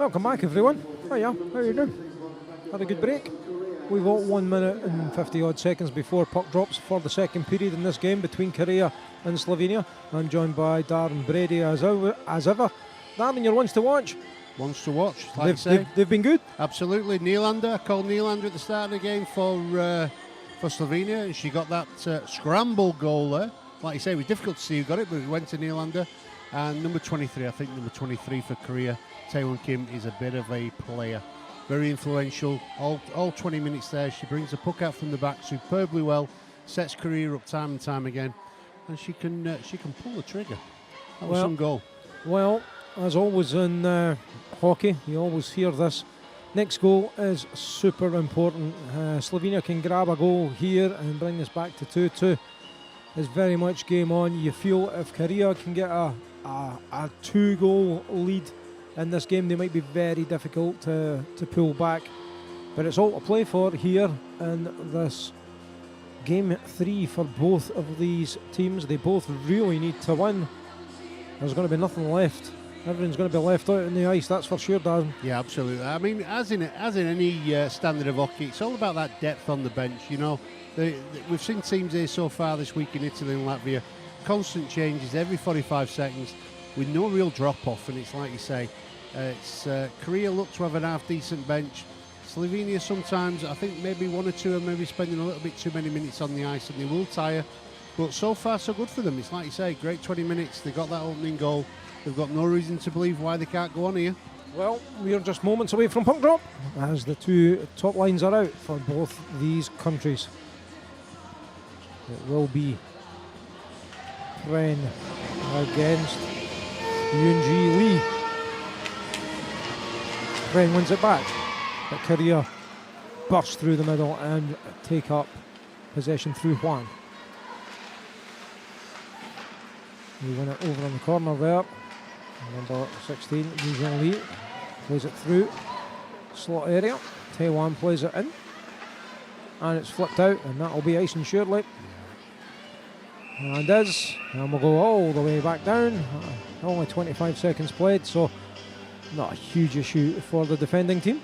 Welcome back, everyone. Hiya, how are you doing? Had a good break? We've got 1 minute and 50 odd seconds before puck drops for the second period in this game between Korea and Slovenia. I'm joined by Darren Brady as ever. Darren, you're ones to watch. Ones to watch, like I say. They've been good. Absolutely. Nylander, I called Nylander at the start of the game for Slovenia, and she got that scramble goal there. Like you say, it was difficult to see who got it, but it went to Nylander. And number 23, I think number 23 for Korea, Taewon Kim, is a bit of a player. Very influential. All 20 minutes there. She brings the puck out from the back superbly well, sets Korea up time and time again, and she can pull the trigger. That was some goal. Well, as always in hockey, you always hear this. Next goal is super important. Slovenia can grab a goal here and bring this back to 2-2. It's very much game on. You feel if Korea can get a 2-goal lead in this game, they might be very difficult to pull back. But it's all to play for here in this game 3 for both of these teams. They both really need to win. There's going to be nothing left. Everyone's going to be left out on the ice, that's for sure, Darren. Yeah, absolutely. I mean, as in any standard of hockey, it's all about that depth on the bench. You know, we've seen teams here so far this week in Italy and Latvia, constant changes every 45 seconds with no real drop-off. And it's like you say, Korea look to have an half-decent bench. Slovenia sometimes, I think maybe one or two are maybe spending a little bit too many minutes on the ice and they will tire. But so far, so good for them. It's like you say, great 20 minutes. They got that opening goal. They've got no reason to believe why they can't go on here. Well, we are just moments away from puck drop as the two top lines are out for both these countries. It will be Pren against Yoonji Lee. Pren wins it back, but Korea burst through the middle and take up possession through Hwang. We win it over on the corner there. Number 16, Yoonji Lee, plays it through slot area. Taewon plays it in, and it's flipped out, and that'll be ice and surely. And we'll go all the way back down. Only 25 seconds played, so not a huge issue for the defending team.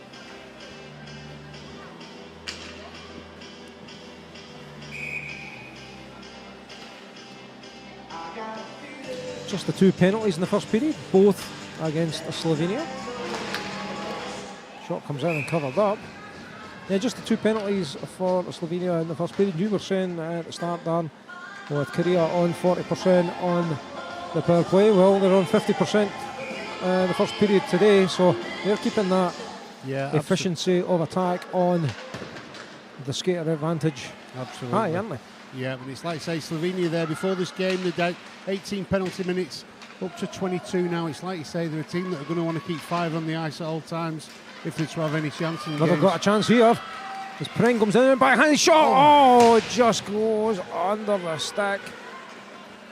Just the two penalties in the first period, both against Slovenia. Shot comes in and covered up. Yeah, just the two penalties for Slovenia in the first period. You were saying at the start, Dan, with Korea on 40% on the power play. Well, they're on 50% the first period today, so they're keeping that efficiency of attack on the skater advantage. Absolutely. High, aren't they? Yeah, but it's like, say, Slovenia there before this game, they'd had 18 penalty minutes, up to 22 now. It's like you say, they're a team that are going to want to keep 5 on the ice at all times if they're to have any chance in the game. They've got a chance here. As Pren comes in and backhand shot. Oh, it just goes under the stick.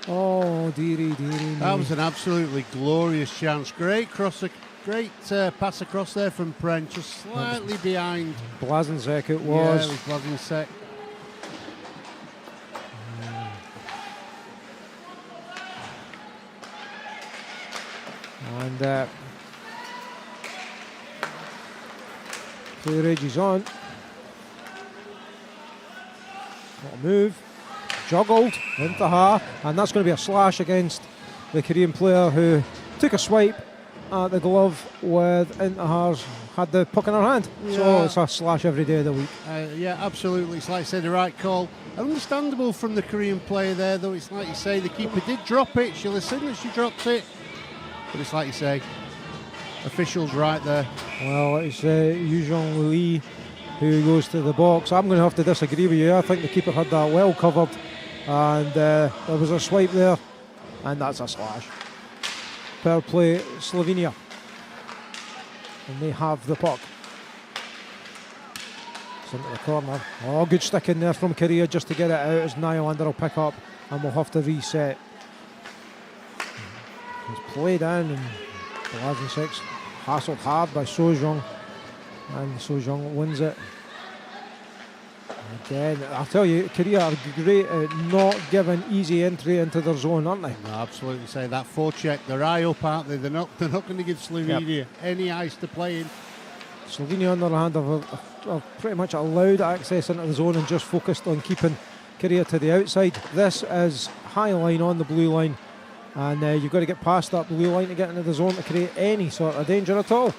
Oh, dearie. That was an absolutely glorious chance. Great pass across there from Pren, just slightly behind. Blazensek it was. Yeah, it was Blazensek. And play rages on. Got a move. Juggled into her. And that's going to be a slash against the Korean player who took a swipe at the glove with Intahar's had the puck in her hand. Yeah. So it's a slash every day of the week. Yeah, absolutely. It's like I said, the right call. Understandable from the Korean player there, though. It's like you say, the keeper did drop it. She'll assume that she dropped it. But it's like you say, officials right there. Well, it's Yoonji Lee who goes to the box. I'm going to have to disagree with you. I think the keeper had that well covered, and there was a swipe there, and that's a slash. Power play Slovenia, and they have the puck. It's into the corner. Oh, good stick in there from Korea just to get it out as Nylander will pick up, and we'll have to reset. It's played in, and Blazensek hassled hard by Sojong, and Sojong wins it. Again, I'll tell you, Korea are great at not giving easy entry into their zone, aren't they? No, absolutely. Say that forecheck, they're high up, aren't they? They're not going to give Slovenia any ice to play in. Slovenia, on the other hand, have pretty much allowed access into the zone and just focused on keeping Korea to the outside. This is high line on the blue line, and you've got to get past that blue line to get into the zone to create any sort of danger at all.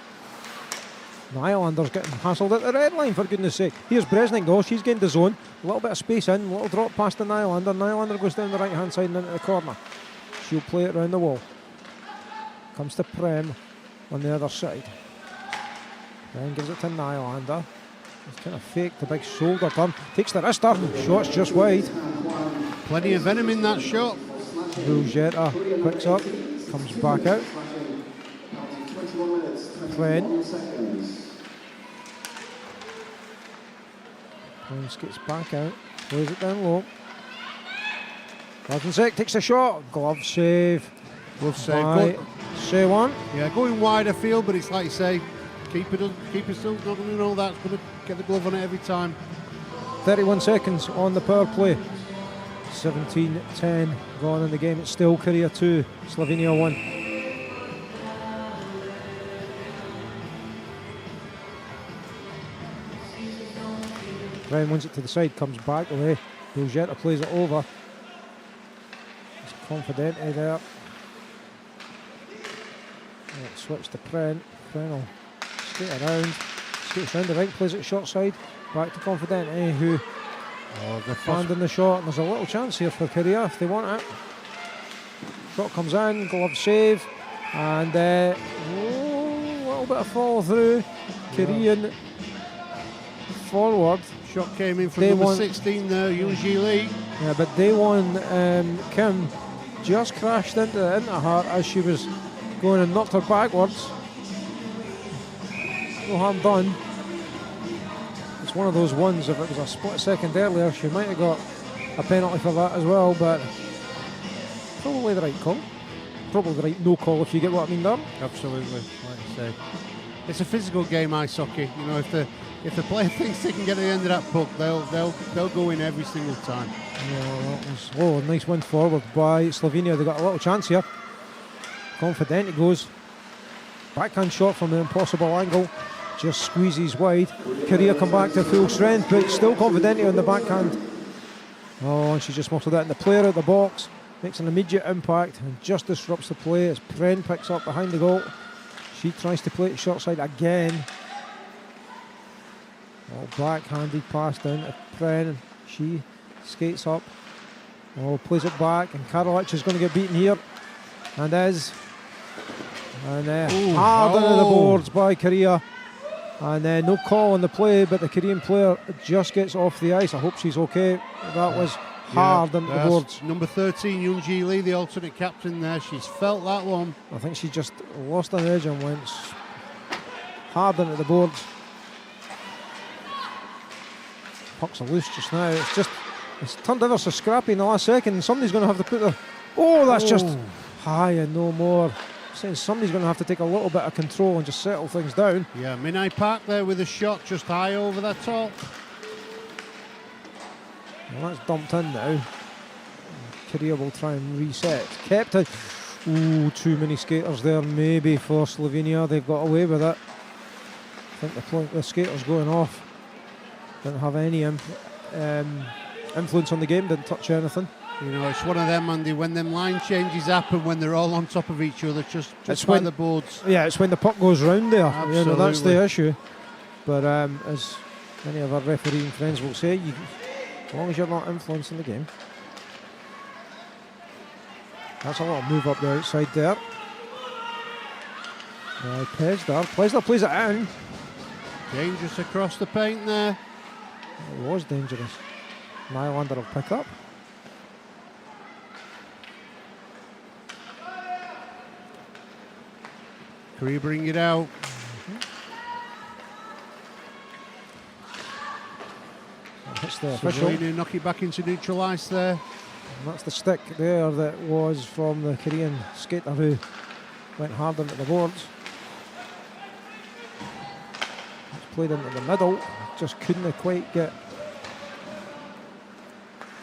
The Islanders getting hassled at the red line, for goodness sake. Here's Bresnik though, she's gained the zone. A little bit of space in, a little drop past the Nylander. Nylander goes down the right hand side and into the corner. She'll play it round the wall. Comes to Prem on the other side. Then gives it to Nylander. He's kind of faked the big shoulder turn. Takes the wrister. Shot's just wide. Plenty of venom in that shot. Ruggiero picks up. Comes back out. Prem skates back out. Plays it down low. Lansek takes a shot. Glove save. Glove save. By Sewan. Yeah, going wide afield, but it's like you say, keeper still not going to know that. It's going to get the glove on it every time. 31 seconds on the power play. 17-10 gone in the game. It's still Korea 2, Slovenia 1. Ryan wins it to the side, comes back away. Ruggiero plays it over. It's Confidente there. Switch to Pren. Pren will skate around. Skates round the right, plays it short side. Back to Confidente, who finding the shot. And there's a little chance here for Korea if they want it. Shot comes in, glove save. And a little bit of follow through. Korean forward. Shot came in from number 16 there, Yoon Ji Lee. Yeah, but Daewon Kim just crashed into her as she was going and knocked her backwards. No harm done. It's one of those ones, if it was a split second earlier, she might have got a penalty for that as well, but probably the right call. Probably the right no call, if you get what I mean there. Absolutely, like you say. It's a physical game, ice hockey. You know, if the player thinks they can get to the end of that puck, they'll go in every single time. Yeah, that was a nice win forward by Slovenia. They got a little chance here. Confidente goes. Backhand shot from the impossible angle. Just squeezes wide. Korea come back to full strength, but still Confidente on the backhand. Oh, and she just muffled that in. The player at the box makes an immediate impact and just disrupts the play as Pren picks up behind the goal. She tries to play it short side again. Oh, backhanded pass down to Pren. She skates up. Oh, plays it back, and Karolic is going to get beaten here. And is. And hard into the boards by Korea. And no call on the play, but the Korean player just gets off the ice. I hope she's okay. That was hard into the boards. Number 13, Yoon Ji Lee, the alternate captain there. She's felt that one. I think she just lost an edge and went hard into the boards. Pucks are loose just now. It's turned ever so scrappy in the last second, and somebody's going to have to put their... Oh, that's just high and no more. Saying somebody's going to have to take a little bit of control and just settle things down. Yeah, Minai Park there with a shot just high over that top. Well, that's dumped in now. Korea will try and reset. Kept it. Ooh, too many skaters there maybe for Slovenia. They've got away with it. I think the skaters going off didn't have any influence on the game, didn't touch anything. You know, it's one of them, Andy, when them line changes happen, when they're all on top of each other, just by the boards. Yeah, it's when the puck goes round there. Absolutely. You know, that's the issue. But as many of our refereeing friends will say, as long as you're not influencing the game. That's a little move up the outside there. Pesler plays it in. Dangerous across the paint there. It was dangerous. Nylander will pick up. Korea bring it out. Hits the official. Knock it back into neutral ice there. And that's the stick there that was from the Korean skater who went hard into the boards. It's played into the middle. Just couldn't quite get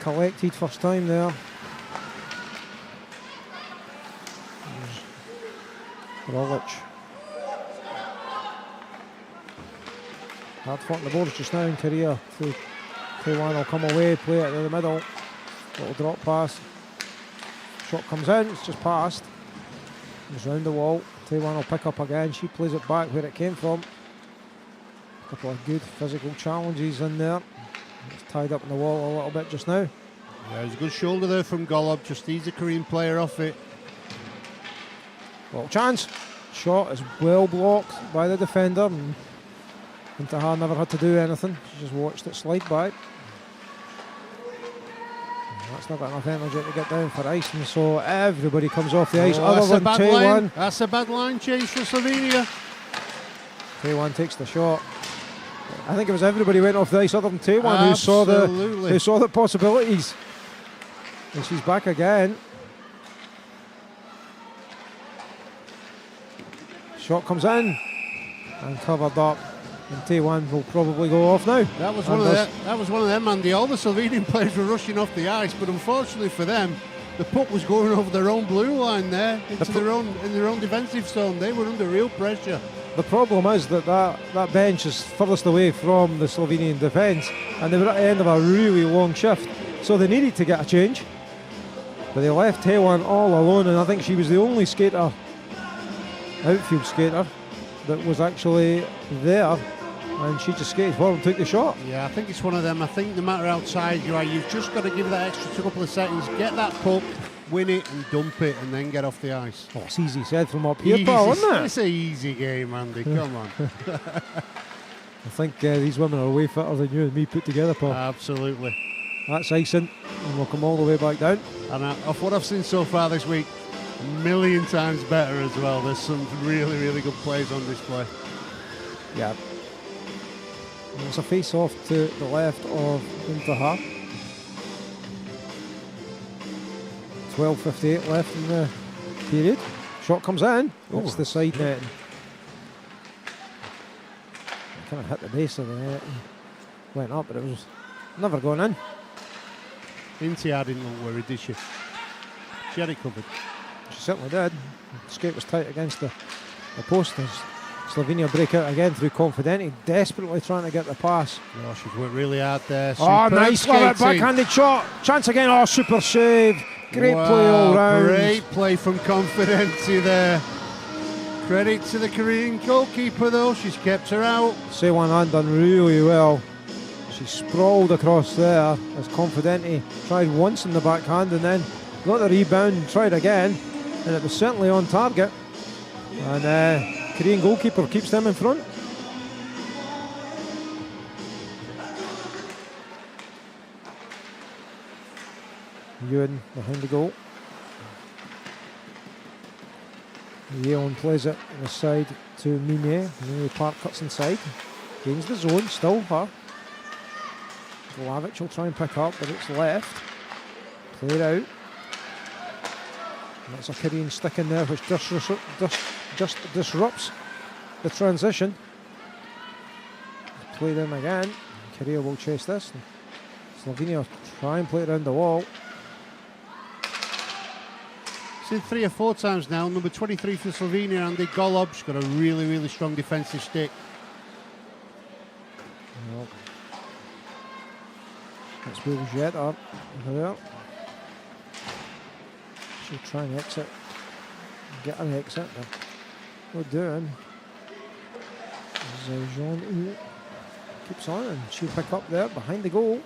collected first time there. Rolich. Hard fought on the boards just now in Korea. Taiwan will come away, play it to the middle. Little drop pass. Shot comes in, it's just passed. It's round the wall. Taiwan will pick up again. She plays it back where it came from. A couple of good physical challenges in there. It's tied up in the wall a little bit just now. Yeah, there's a good shoulder there from Golob. Just ease the Korean player off it. Little chance. Shot is well blocked by the defender. And Taha never had to do anything. She just watched it slide by. That's not got enough energy to get down for ice, and so everybody comes off the ice other than Taiwan. That's a bad line change for Slovenia. Taiwan takes the shot. I think it was everybody went off the ice other than Taiwan who saw the possibilities. And she's back again. Shot comes in and covered up. And Taiwan will probably go off now. That was one of them, Andy. All the Slovenian players were rushing off the ice, but unfortunately for them, the puck was going over their own blue line there into their own defensive zone. They were under real pressure. The problem is that bench is furthest away from the Slovenian defence, and they were at the end of a really long shift, so they needed to get a change. But they left Taiwan all alone, and I think she was the only outfield skater, that was actually there, and she just skated forward and took the shot. Yeah, I think it's one of them. I think no matter how tired you are, you've just got to give that extra couple of seconds, get that puck, win it and dump it, and then get off the ice. Oh, it's easy said from up here, pal, isn't it? It's an easy game, Andy. Come on. I think these women are way fitter than you and me put together, pal. Absolutely. That's icing, and we'll come all the way back down. And of what I've seen so far this week, a million times better as well. There's some really, really good plays on display. Yeah. There's a face-off to the left of Intaha. 12:58 left in the period. Shot comes in. It's the side net. Kind of hit the base of the net and went up, but it was never going in. Intia didn't look worried, did she? She had it covered. She certainly did. The skate was tight against the post. Slovenia break out again through Confidenti, desperately trying to get the pass. Oh, she's worked really hard there. Oh, nice, love it, backhanded shot. Chance again, oh, super save. Great play all round. Great play from Confidenti there. Credit to the Korean goalkeeper though, she's kept her out. Sewan done really well. She sprawled across there as Confidenti tried once in the backhand and then got the rebound and tried again, and it was certainly on target. And Korean goalkeeper keeps them in front. Ewan behind the goal. Yeon plays it on the side to Mine. Mine Park cuts inside. Gains the zone, still her. Vlavic will try and pick up, but it's left. Played out. And that's a Korean stick in there which just disrupts the transition. Play them again. Korea will chase this. Slovenia try and play it around the wall. Seen 3 or 4 times now. Number 23 for Slovenia, Andy Golob. She's got a really, really strong defensive stick. Well, that's Bulljet up there. She'll try and exit. Get an exit. We're doing. Jean keeps on and she'll pick up there behind the goal.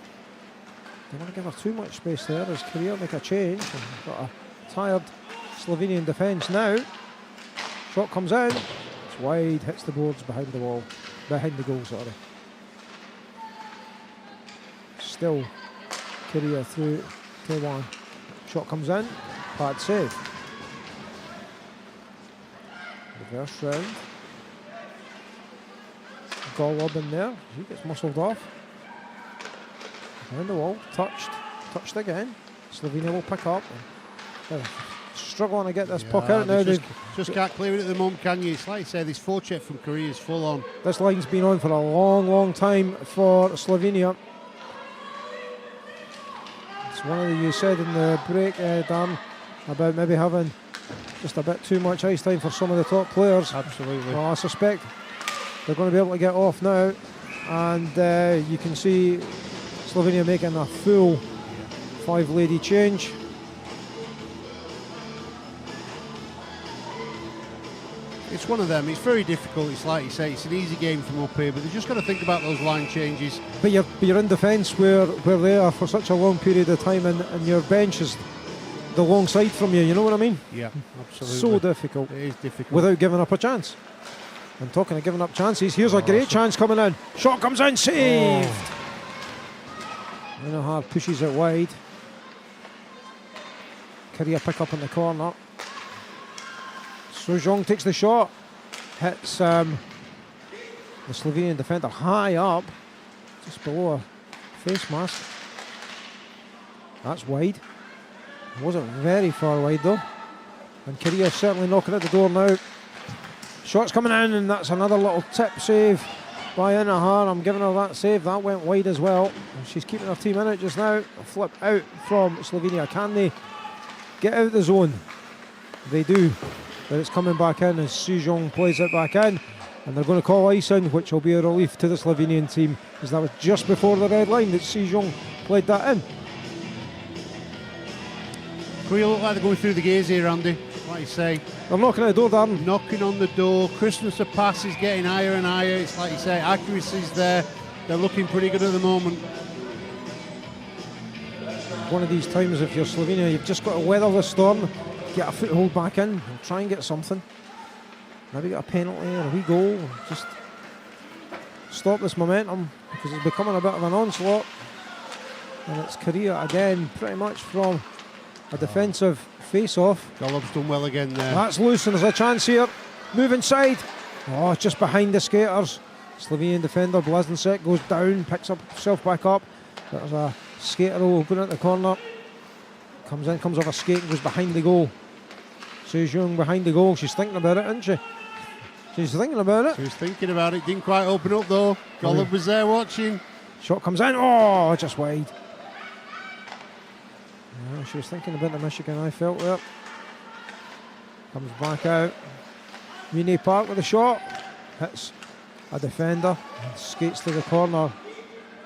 Don't want to give her too much space there as Korea make a change. And got a tired Slovenian defence now. Shot comes in. It's wide, hits the boards behind the wall. Behind the goal, sorry. Still Korea through Taiwan. Shot comes in. Pad save. Reverse round. Golob in there. He gets muscled off. Behind the wall. Touched again. Slovenia will pick up. Struggling to get this puck out now. Just can't clear it at the moment, can you? It's like I say, this forecheck from Korea is full on. This line's been on for a long, long time for Slovenia. It's one of the, you said in the break, Dan, about maybe having just a bit too much ice time for some of the top players. Absolutely. Well, I suspect they're going to be able to get off now, and you can see Slovenia making a full 5-lady change. It's one of them. It's very difficult. It's like you say, it's an easy game from up here, but they've just got to think about those line changes. But you're in defence where they are for such a long period of time, and your bench is the long side from you. You know what I mean? Yeah, absolutely. So difficult. It is difficult. Without giving up a chance. And talking of giving up chances, here's a great chance coming in. Shot comes in, saved. IIHF pushes it wide. Korea pick up in the corner. Sojong takes the shot. Hits the Slovenian defender high up, just below her face mask. That's wide. Wasn't very far wide though. And Korea certainly knocking at the door now. Shots coming in, and that's another little tip save by IIHF. I'm giving her that save. That went wide as well. And she's keeping her team in it just now. A flip out from Slovenia. Can they get out the zone? They do. But it's coming back in as Sojong plays it back in. And they're going to call icing, which will be a relief to the Slovenian team, as that was just before the red line that Sojong played that in. Korea look like they're going through the gears here, Andy. Like you say, They're knocking at the door, Darren. knocking on the door. Christmas of pass is getting higher and higher. It's like you say, accuracy's there. They're looking pretty good at the moment. One of these times, if you're Slovenia, you've just got to weather the storm, get a foothold back in, and try and get something. Maybe get a penalty or a wee goal. Just stop this momentum, because it's becoming a bit of an onslaught. And it's Korea again, pretty much from a defensive face-off. Golub's done well again there. That's loose, and there's a chance here. Move inside. Oh, just behind the skaters. Slovenian defender Blaznicek goes down, picks himself back up. There's a skater open at the corner. Comes in, comes off a skate, and goes behind the goal. Sojong behind the goal. She's thinking about it, isn't she? She's thinking about it. She was thinking about it. Didn't quite open up though. Golub was there watching. Shot comes in. Oh, just wide. Yeah, she was thinking about the Michigan, I felt there. Comes back out. Mini Park with a shot. Hits a defender. Skates to the corner.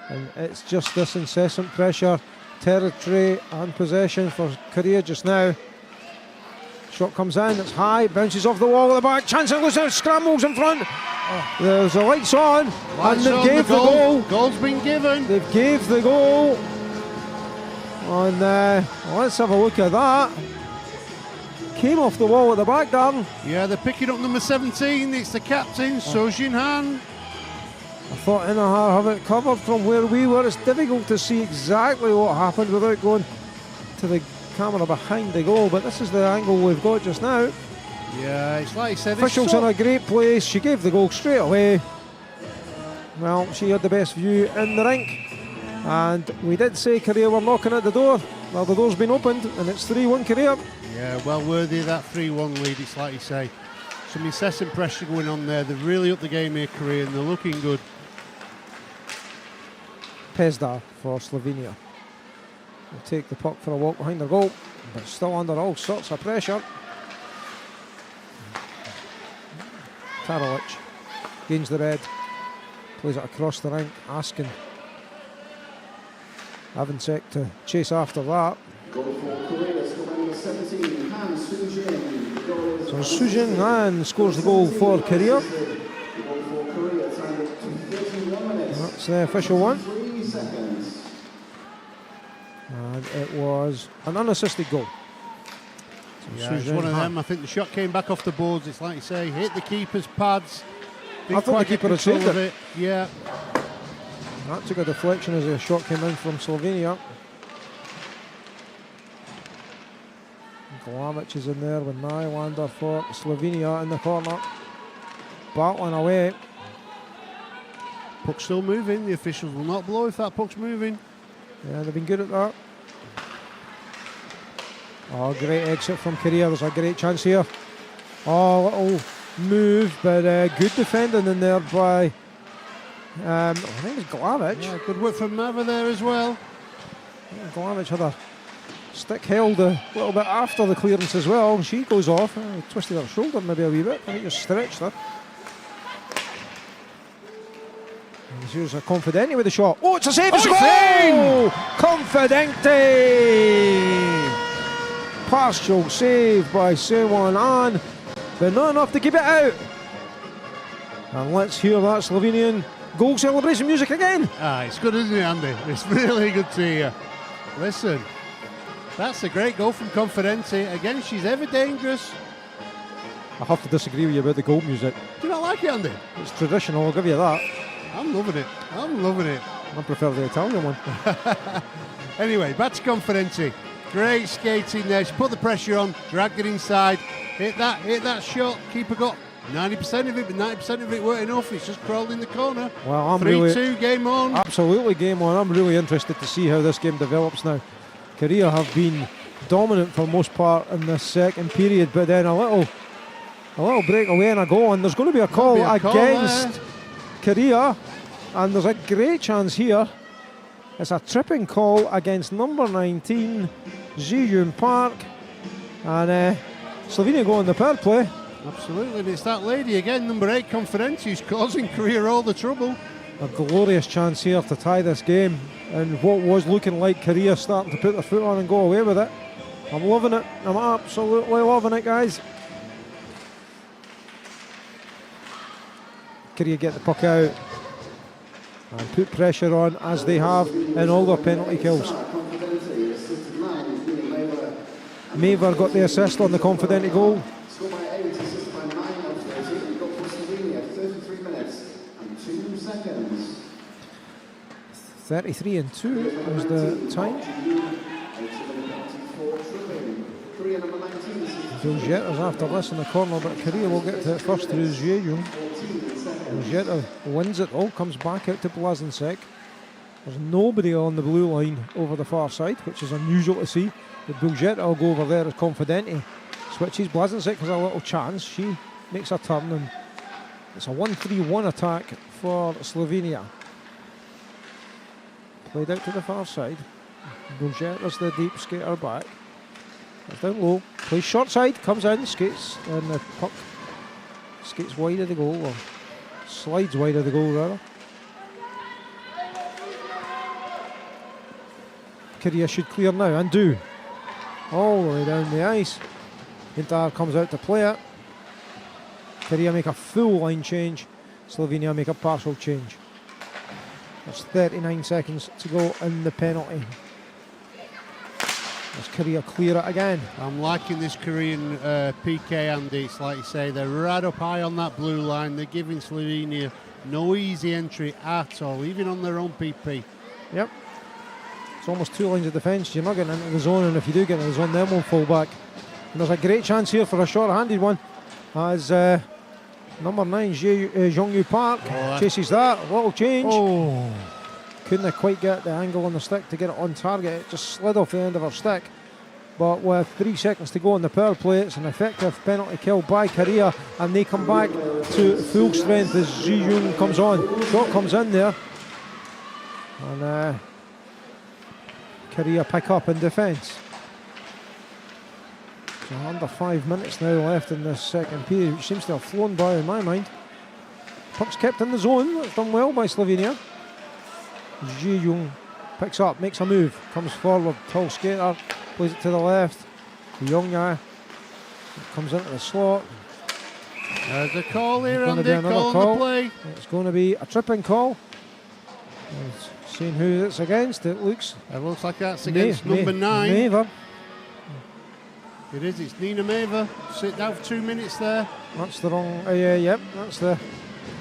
And it's just this incessant pressure, territory and possession for Korea just now. Shot comes in, it's high, bounces off the wall at the back. Chance it goes out, scrambles in front. There's the lights on, and they gave the goal. Goal's been given. They gave the goal. And let's have a look at that. Came off the wall at the back, Darren. Yeah, they're picking up number 17. It's the captain, Sojin Han. I thought IIHF have it covered from where we were. It's difficult to see exactly what happened without going to the camera behind the goal, but this is the angle we've got just now. Yeah, it's like I said. Officials in a great place. She gave the goal straight away. Well, she had the best view in the rink. And we did say Korea were knocking at the door. Well, the door's been opened, and it's 3-1 Korea. Yeah, well worthy of that 3-1 lead. It's like you say, some incessant pressure going on there. They've really upped the game here, Korea, and they're looking good. Pezda for Slovenia will take the puck for a walk behind the goal, but still under all sorts of pressure. Karolic gains the red, plays it across the rink, asking Avancek to chase after that. Goal for Korea, scoring number 17, Han Soo-jin. So Soo-jin Han scores the goal for Korea. The goal for Korea, timed at 31 minutes. That's the official one. 3 seconds. And it was an unassisted goal. So Yeah, it's Soo-jin one of Han. them. I think the shot came back off the boards. It's like you say, hit the keeper's pads. I thought the keeper had saved it. Yeah. That took a deflection as the shot came in from Slovenia. Glamic is in there with Nylander for Slovenia in the corner. Battling away. Puck's still moving. The officials will not blow if that puck's moving. Yeah, they've been good at that. Oh, great exit from Korea. There's a great chance here. Oh, little move, but good defending in there by, I think it's Glamic. Yeah, good work from Mava there as well. Glavich had a stick held a little bit after the clearance as well, and she goes off. Twisted her shoulder maybe a wee bit. I think just stretched her. And here's a Confidenti with the shot. Oh, it's a save! It's a goal! Confidenti! Partial save by Sewon An, but not enough to keep it out. And let's hear that Slovenian goal celebration music again. It's good, isn't it, Andy? It's really good to hear. Listen, that's a great goal from Confidenti. Again, she's ever dangerous. I have to disagree with you about the goal music. Do you not like it, Andy? It's traditional, I'll give you that. I'm loving it. I'm loving it. I prefer the Italian one. Anyway, back to Confidenti. Great skating there. She put the pressure on, dragged it inside, hit that shot. Keeper got 90% of it, but 90% of it weren't enough. It's just crawled in the corner. Well, I'm 3-2, game on. Absolutely, game on. I'm really interested to see how this game develops now. Korea have been dominant for most part in this second period, but then a little breakaway and a goal, and there's going to be a call against Korea, and there's a great chance here. It's a tripping call against number 19, Ji-yoon Park, and Slovenia go on the power play. Absolutely, and it's that lady again, number 8, Confidenti, who's causing Korea all the trouble. A glorious chance here to tie this game, and what was looking like Korea starting to put their foot on and go away with it. I'm loving it. I'm absolutely loving it, guys. Korea get the puck out and put pressure on, as they have in all their penalty kills. Maver got the assist on the Confidenti goal. 33 and 2 was the time. Biljetter's after this in the corner, but Korea will get to it first through Ji-yoon. Biljetter wins it all, comes back out to Blazensek. There's nobody on the blue line over the far side, which is unusual to see. But Biljetter will go over there as Confidenti switches. Blazensek has a little chance. She makes a turn, and it's a 1-3-1 attack for Slovenia. Played out to the far side. Biljetter's the deep skater back. It's down low. Plays short side, comes in, skates, and the puck skates wide of the goal, or slides wide of the goal rather. Korea should clear now, and do. All the way down the ice. Inter comes out to play it. Korea make a full line change. Slovenia make a partial change. There's 39 seconds to go in the penalty. Does Korea clear it again? I'm liking this Korean PK, Andy. It's like you say, they're right up high on that blue line. They're giving Slovenia no easy entry at all, even on their own PP. Yep. It's almost 2 lines of defence. You're not getting into the zone, and if you do get into the zone, then we'll fall back. And there's a great chance here for a short-handed one, as number 9, Jongyu Park chases that. A little change. Oh. Couldn't quite get the angle on the stick to get it on target. It just slid off the end of her stick. But with 3 seconds to go on the power play, it's an effective penalty kill by Korea, and they come back to full strength as Ji-yoon comes on. Shot comes in there, and Korea pick up in defence. So under 5 minutes now left in this second period, which seems to have flown by in my mind. Puck's kept in the zone. That's done well by Slovenia. Ji-yoon picks up, makes a move, comes forward, tall skater, plays it to the left. Young comes into the slot. There's a call here, Andy, call on the play. It's going to be a tripping call. Seeing who it's against, it looks like that's against number 9. Maver. It is, it's Nina Maver. Sit down for 2 minutes there. That's the wrong, yep, that's the...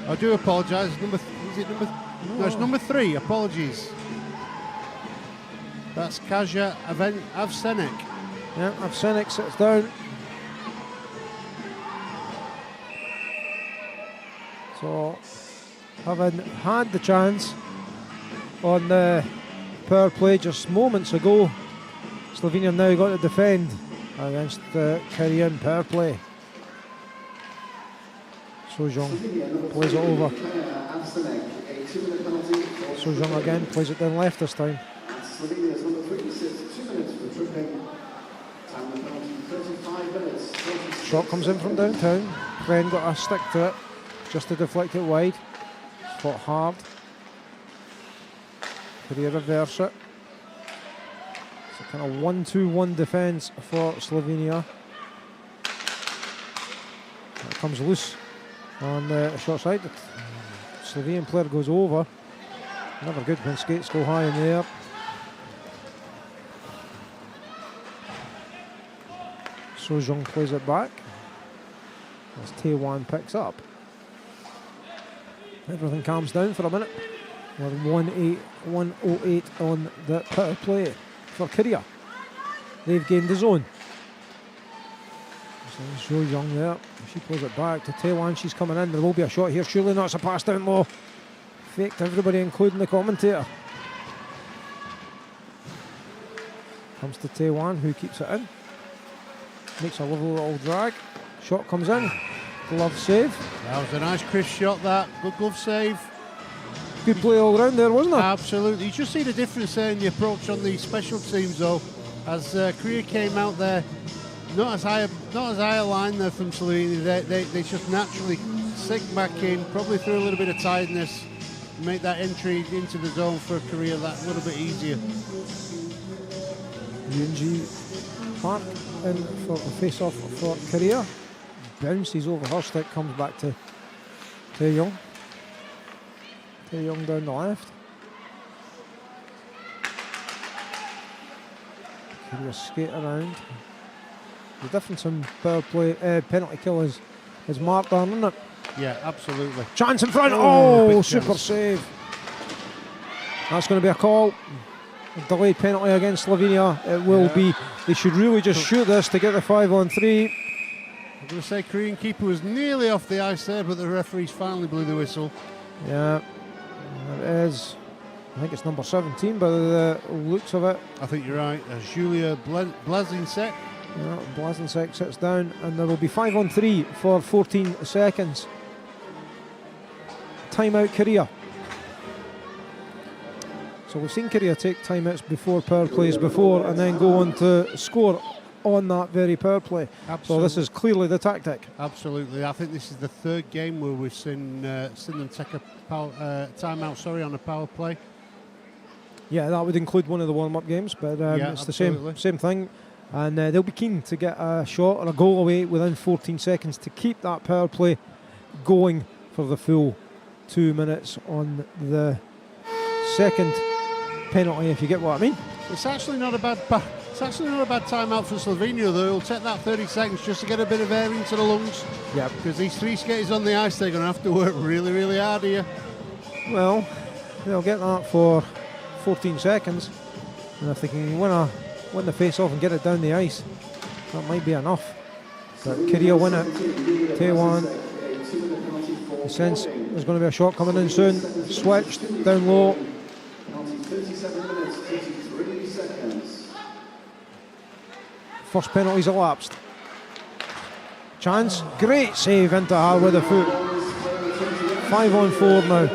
I do apologise, no, it's number 3, apologies. That's Kaja Avsenik. Yeah, Avsenik sits down. So, having had the chance on the power play just moments ago, Slovenia now got to defend against the Korean power play. Sojong plays it over. Sojong again plays it down left this time. Slovenia's number 3 sits 2 minutes for tripping. Time of the penalty 35 minutes. 26 Shot comes in from downtown. Glenn got a stick to it, just to deflect it wide. Fought hard. Korea reverse it. It's a kind of 1-2-1 defence for Slovenia. It comes loose on the short side. The Slovenian player goes over. Never good when skates go high in the air. Sojong plays it back as Taewan picks up. Everything calms down for a minute. We're 108 on the power play for Korea. They've gained the zone. So Sojong there. She plays it back to Taewan. She's coming in. There will be a shot here. Surely not. It's a pass down low. Faked everybody, including the commentator. Comes to Taewan, who keeps it in. Makes a lovely little drag. Shot comes in. Glove save. That was a nice crisp shot, that. Good glove save. Good play all round there, wasn't it? Absolutely. You just see the difference there in the approach on the special teams, though. As Korea came out there, not as high a line there from Slovenia. They just naturally sink back in, probably through a little bit of tiredness, make that entry into the zone for Korea that little bit easier. Yoonji Park in for the face-off for Korea. Bounces over her stick, comes back to Taeyong. Taeyong down the left. Korea skate around. The difference in power play, penalty kill is marked on, isn't it? Yeah, absolutely. Chance in front. Big Oh, super chance. save. That's going to be a call. A delayed penalty against Slovenia. It will be. They should really just shoot this to get the 5-on-3. I'm going to say Korean keeper was nearly off the ice there, but the referees finally blew the whistle. Yeah, it is. I think it's number 17 by the looks of it. I think you're right. Julia Blazinsek. Yeah, Blazinsek sits down, and there will be 5-on-3 for 14 seconds. Timeout Korea. So we've seen Korea take timeouts before power plays before, and then go on to score on that very power play. Absolutely. So this is clearly the tactic. Absolutely. I think this is the third game where we've seen them take a timeout on a power play. Yeah, that would include one of the warm-up games, but it's absolutely. the same thing. And they'll be keen to get a shot or a goal away within 14 seconds to keep that power play going for the full 2 minutes on the second penalty, if you get what I mean. It's actually not a bad timeout for Slovenia, though. It'll take that 30 seconds just to get a bit of air into the lungs. Yeah. Because these three skaters on the ice, they're going to have to work really, really hard here. Well, they'll get that for 14 seconds, and if they can win the face-off and get it down the ice, that might be enough. But Korea win it. Taewan. The sense there's going to be a shot coming in soon. Switched down low. Penalty 37 minutes, 33 seconds. First penalty's elapsed. Chance. Great save into her with the foot. 5-on-4 now.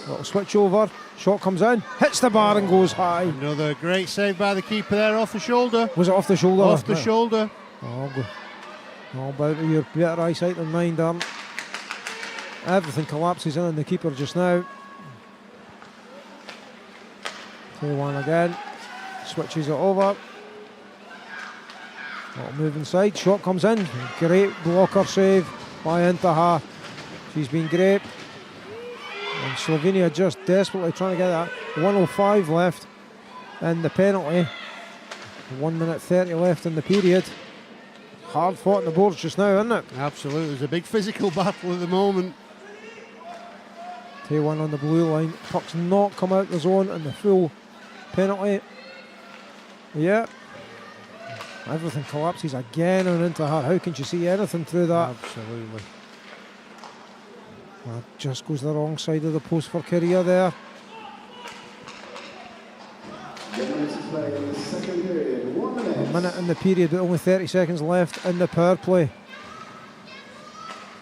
Little switch over. Shot comes in. Hits the bar and goes high. Another great save by the keeper there, off the shoulder. Was it off the shoulder? Off the shoulder. Oh, about your better eyesight than mine, darn. Everything collapses in on the keeper just now. Taewan again. Switches it over. Little move inside. Shot comes in. Great blocker save by Intaha. She's been great. And Slovenia just desperately trying to get that. 1:05 left in the penalty. 1 minute 30 left in the period. Hard fought on the boards just now, isn't it? Absolutely. It's a big physical battle at the moment. Taewan on the blue line. Puck's not come out the zone in the full penalty. Yeah. Everything collapses again and into her. How can you see anything through that? Absolutely. That just goes the wrong side of the post for Korea there. 1 minute to play in the second period. 1 minute. A minute in the period, but only 30 seconds left in the power play.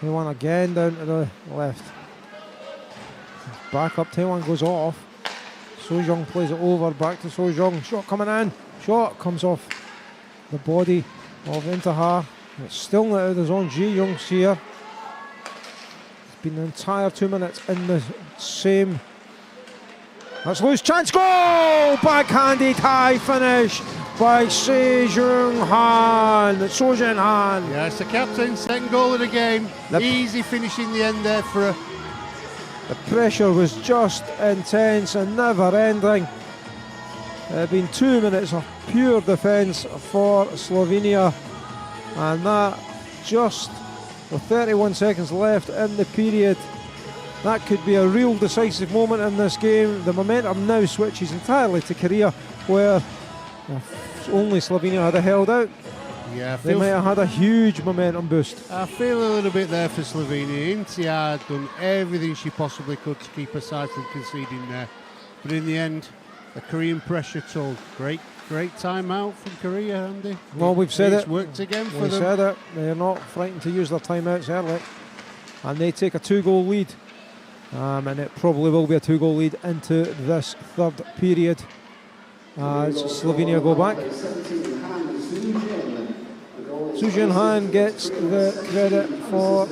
Taewan again down to the left. Back up, Taewan goes off. Sojong plays it over, back to Sojong. Shot coming in. Shot comes off the body of Intaha. It's still not out of the zone. Ji Young's here. It's been the entire 2 minutes in the same. That's loose. Chance goal! Backhanded high finish by Sejong Han. Sojong Han. Yeah, it's the captain's second goal of the game. Easy finish in the end there for her. The pressure was just intense and never ending. It had been 2 minutes of pure defence for Slovenia, and that just with 31 seconds left in the period, that could be a real decisive moment in this game. The momentum now switches entirely to Korea, where if only Slovenia had held out, yeah, they might have had a huge momentum boost. I feel a little bit there for Slovenia. Intia had done everything she possibly could to keep her side from conceding there. But in the end, the Korean pressure told. Great timeout from Korea, Andy. Well, we've said it's it. worked again for We them. said it. They're not frightened to use their timeouts early. And they take a 2-goal lead. And it probably will be a 2-goal lead into this third period as Slovenia go back. Sujin Han gets the credit for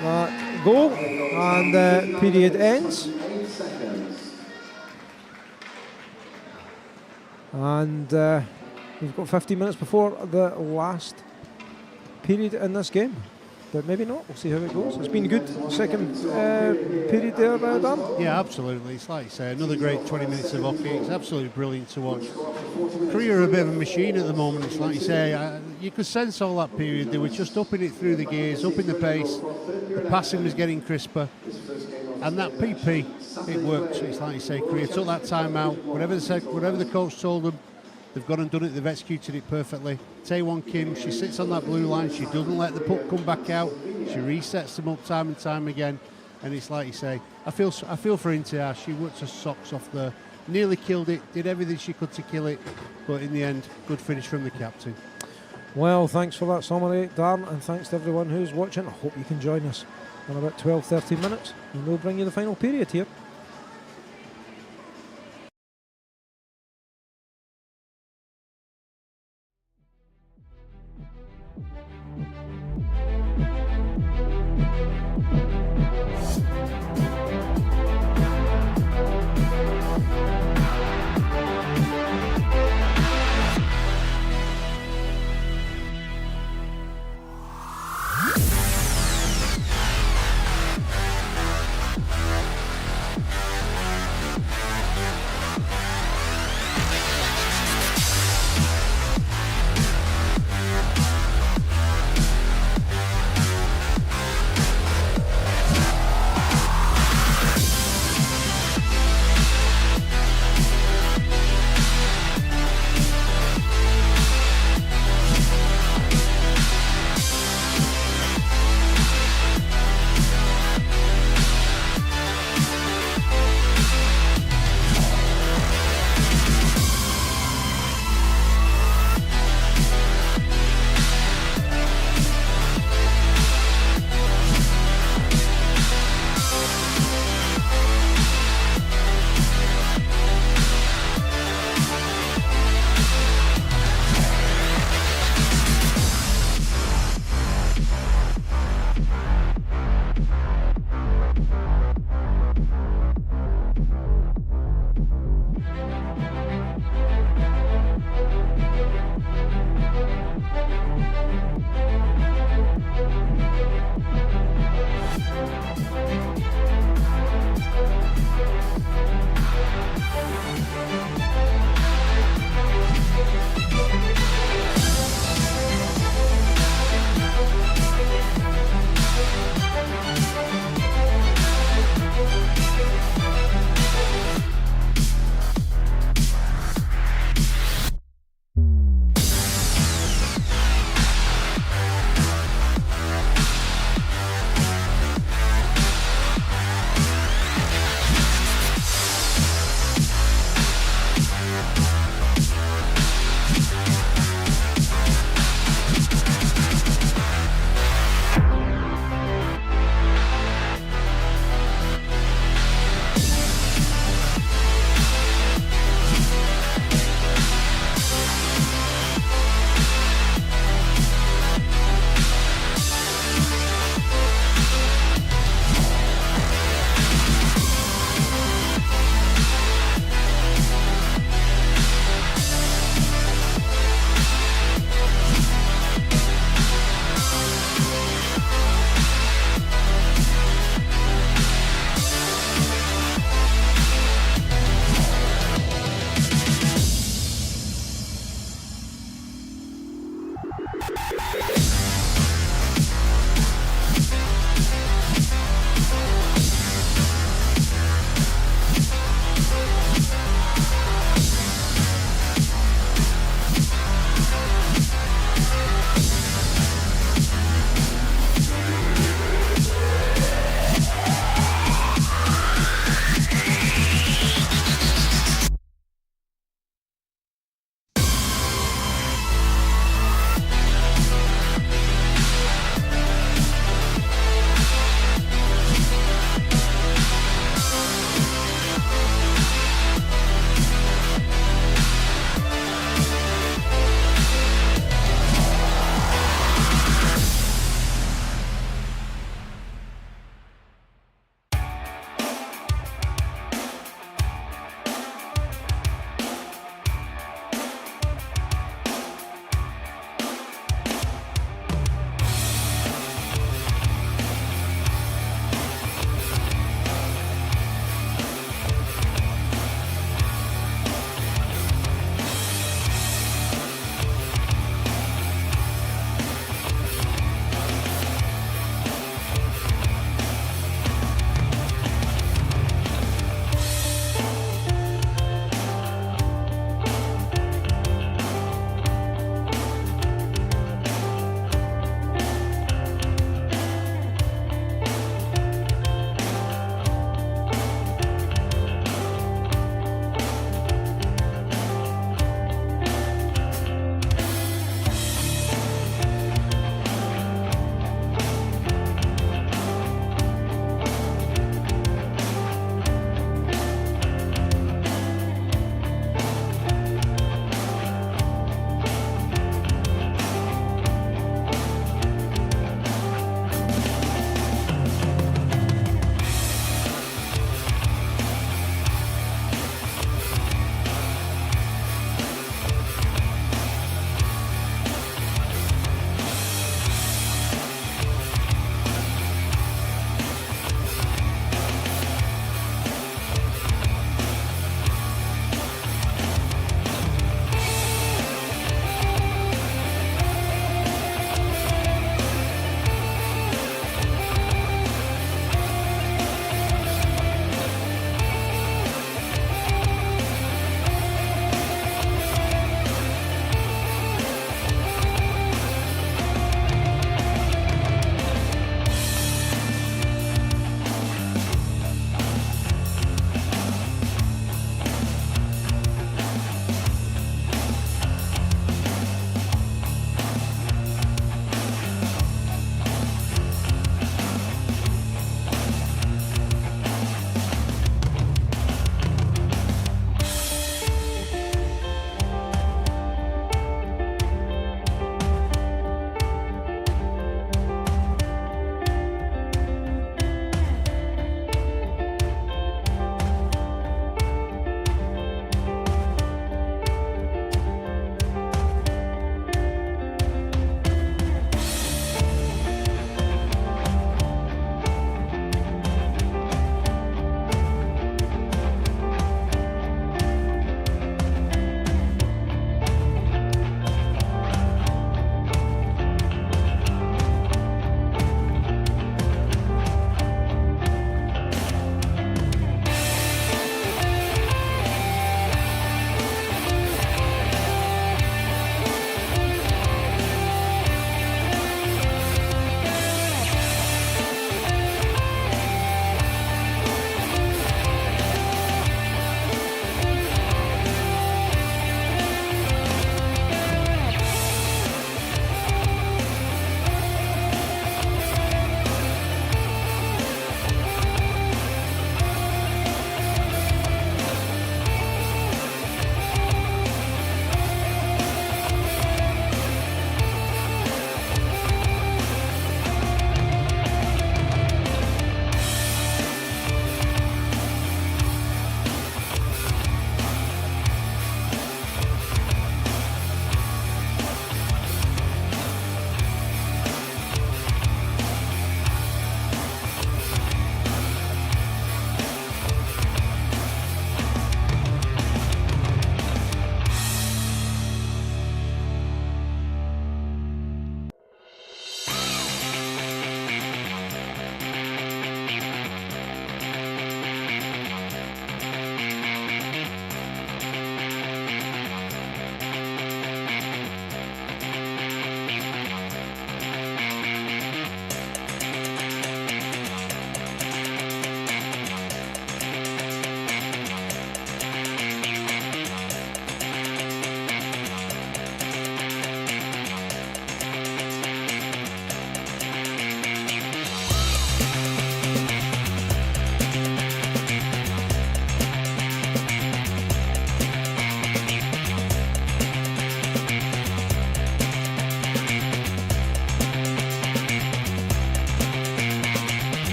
that goal, and the period ends. And we've got 15 minutes before the last period in this game. But maybe not. We'll see how it goes. It's been a good second period there, Dan. Yeah, absolutely. It's like you say, another great 20 minutes of hockey. It's absolutely brilliant to watch. Korea are a bit of a machine at the moment. It's like you say, you could sense all that period. They were just upping it through the gears, upping the pace. The passing was getting crisper. And that PP, it worked. It's like you say, Korea took that time out. Whatever the coach told them, they've gone and done it. They've executed it perfectly. Taewon Kim, she sits on that blue line. She doesn't let the puck come back out. She resets them up time and time again. And it's like you say, I feel for Intia. She worked her socks off there. Nearly killed it. Did everything she could to kill it. But in the end, good finish from the captain. Well, thanks for that summary, Dan, and thanks to everyone who's watching. I hope you can join us in about 12-13 minutes, and we'll bring you the final period here.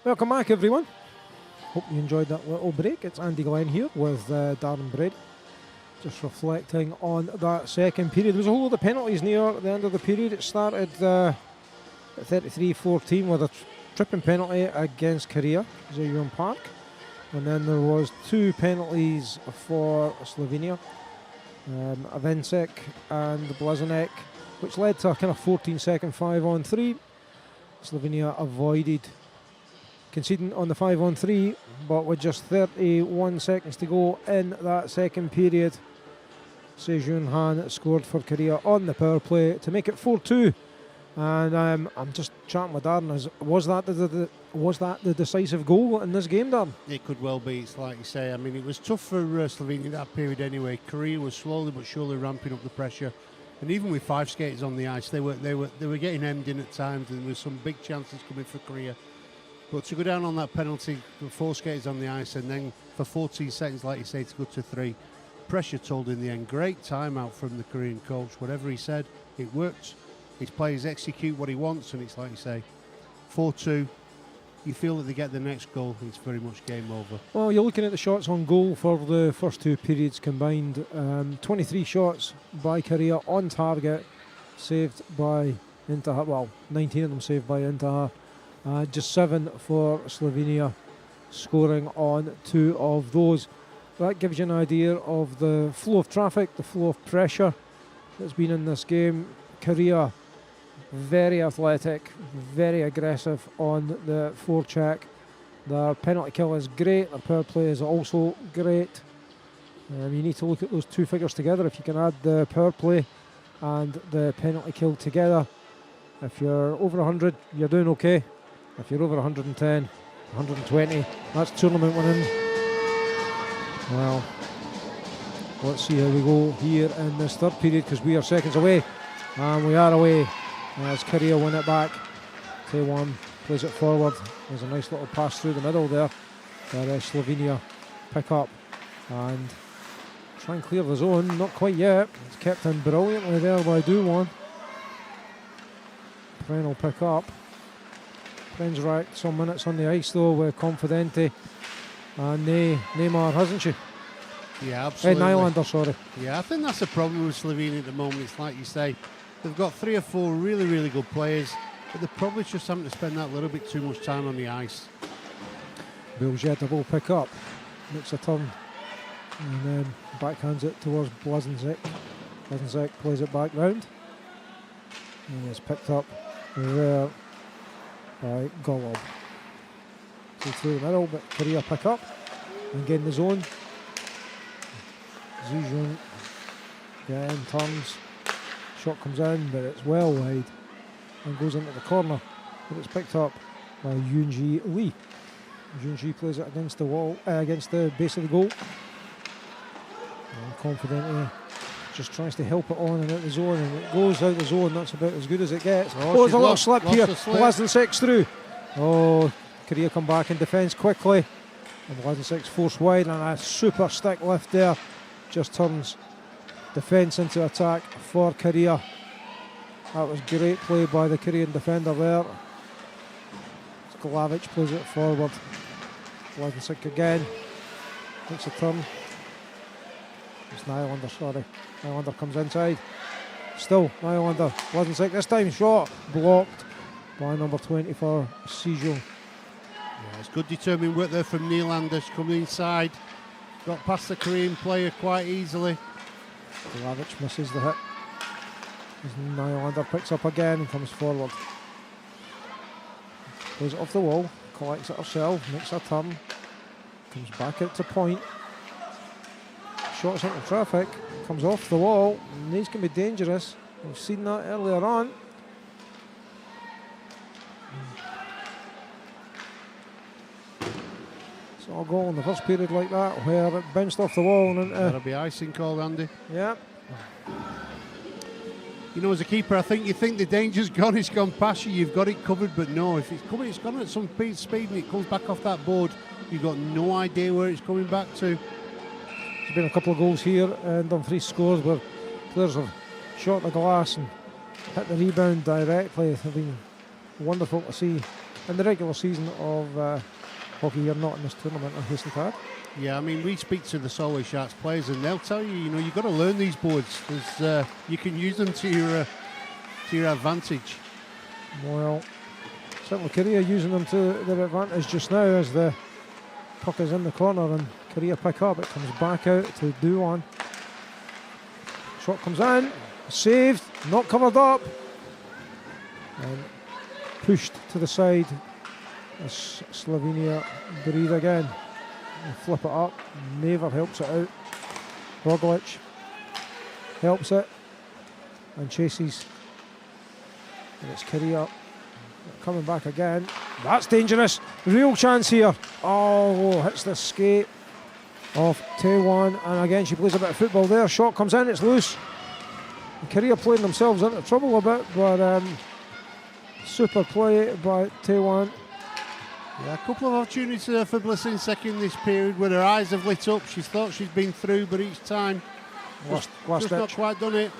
Welcome back, everyone. Hope you enjoyed that little break. It's Andy Glenn here with Darren Brady. Just reflecting on that second period. There was a whole lot of penalties near the end of the period. It started at 33-14 with a tripping penalty against Korea, Zayun Park. And then there was 2 penalties for Slovenia, Avencek and Blazenek, which led to a kind of 14-second 5-on-3. Slovenia avoided conceding on the 5-on-3, but with just 31 seconds to go in that second period, Sejun Han scored for Korea on the power play to make it 4-2. And I'm just chatting with Darren. Was that the decisive goal in this game, Darren? It could well be. It's like you say. I mean, it was tough for Slovenia that period anyway. Korea was slowly but surely ramping up the pressure, and even with 5 skaters on the ice, they were getting hemmed in at times, and there was some big chances coming for Korea. But to go down on that penalty for 4 skaters on the ice, and then for 14 seconds, like you say, to go to 3, pressure told in the end. Great timeout from the Korean coach. Whatever he said, it worked. His players execute what he wants, and it's like you say, 4-2. You feel that they get the next goal, it's very much game over. Well, you're looking at the shots on goal for the first 2 periods combined. 23 shots by Korea on target, saved by Intaha. Well, 19 of them saved by Intaha. Just 7 for Slovenia, scoring on 2 of those. That gives you an idea of the flow of traffic, the flow of pressure that's been in this game. Korea, very athletic, very aggressive on the forecheck. Their penalty kill is great, their power play is also great. You need to look at those 2 figures together. If you can add the power play and the penalty kill together, if you're over 100, you're doing okay. If you're over 110, 120, that's tournament winning. Well, let's see how we go here in this third period, because we are seconds away. And we are away as Korea win it back. Taewon plays it forward. There's a nice little pass through the middle there that Slovenia pick up and try and clear the zone. Not quite yet. It's kept in brilliantly there by Duwon. Pren will pick up. Pren's racked some minutes on the ice though with Confidente and Neymar, hasn't she? Yeah, absolutely. Nylander, sorry. Yeah, I think that's the problem with Slovenia at the moment. It's like you say, they've got 3 or 4 really, really good players, but they're probably just having to spend that little bit too much time on the ice. Biljeta will pick up, makes a turn, and then backhands it towards Blazenek. Blazenek plays it back round, and it's picked up there by Golob. So through the middle, but Korea pick up and get in the zone. Zijun again turns, shot comes in, but it's well wide and goes into the corner, but it's picked up by Yoonji Lee. Yoonji plays it against the wall, against the base of the goal. And Confidently just tries to help it on and out the zone, and it goes out the zone. That's about as good as it gets. There's a little slip here. Blazenek through. Oh, Korea come back in defence quickly, and Blazenek forced wide, and a super stick lift there just turns defence into attack for Korea. That was great play by the Korean defender there. Glavic plays it forward. Blazenek again makes a turn. It's Nylander, sorry. Nylander comes inside. Still Nylander. Blazenek this time shot blocked by number 20 for Sejong. Yeah, it's good determined work there from Nylander. She's coming inside. Got past the Korean player quite easily. Glavic misses the hit. As Nylander picks up again and comes forward. Plays it off the wall, collects it herself, makes a turn, comes back out to point. Shots into traffic, comes off the wall, and these can be dangerous. We've seen that earlier on. Saw a goal in the first period like that where it bounced off the wall and into... That'll be icing call, Andy. Yeah. You know, as a keeper, I think you think the danger's gone, it's gone past you, you've got it covered, but no, if it's coming, it's gone at some speed and it comes back off that board, you've got no idea where it's coming back to. There's been a couple of goals here and Dumfries scores where players have shot the glass and hit the rebound directly. They've been wonderful to see in the regular season of hockey here, not in this tournament, I hasten to add. Yeah, I mean, we speak to the Solway Sharks players and they'll tell you, you've got to learn these boards because you can use them to your advantage. Well, certainly Korea using them to their advantage just now as the puck is in the corner and Korea pick up. It comes back out to Duan. Shot comes in, saved, not covered up, and pushed to the side as Slovenia breathe again. And flip it up, Maver helps it out. Roglic helps it and chases. And it's Korea coming back again. That's dangerous. Real chance here. Oh, hits the skate of Taiwan. And again, she plays a bit of football there. Shot comes in, it's loose. And Korea playing themselves into trouble a bit, but super play by Taiwan. Yeah, a couple of opportunities for Bleszinski in this period where her eyes have lit up. She's thought she's been through, but each time Last just not quite done it.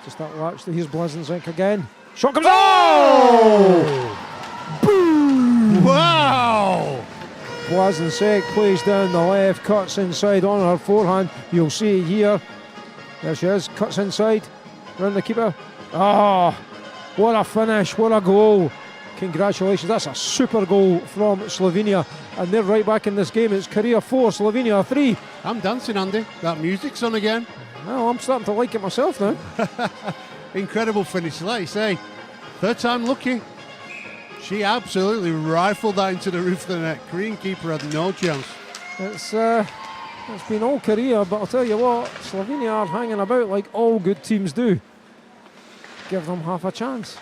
Just that latch. Here's Bleszinski again. Shot comes. Oh! Boom! Wow! Bleszinski plays down the left, cuts inside on her forehand. You'll see it here. There she is, cuts inside, round the keeper. Ah, what a finish, what a goal. Congratulations, that's a super goal from Slovenia. And they're right back in this game. It's Korea 4, Slovenia 3. I'm dancing, Andy. That music's on again. Well, I'm starting to like it myself now. Incredible finish, like you say. Third time lucky. She absolutely rifled that into the roof of the net. Korean keeper had no chance. It's been all Korea, but I'll tell you what, Slovenia are hanging about like all good teams do. Give them half a chance.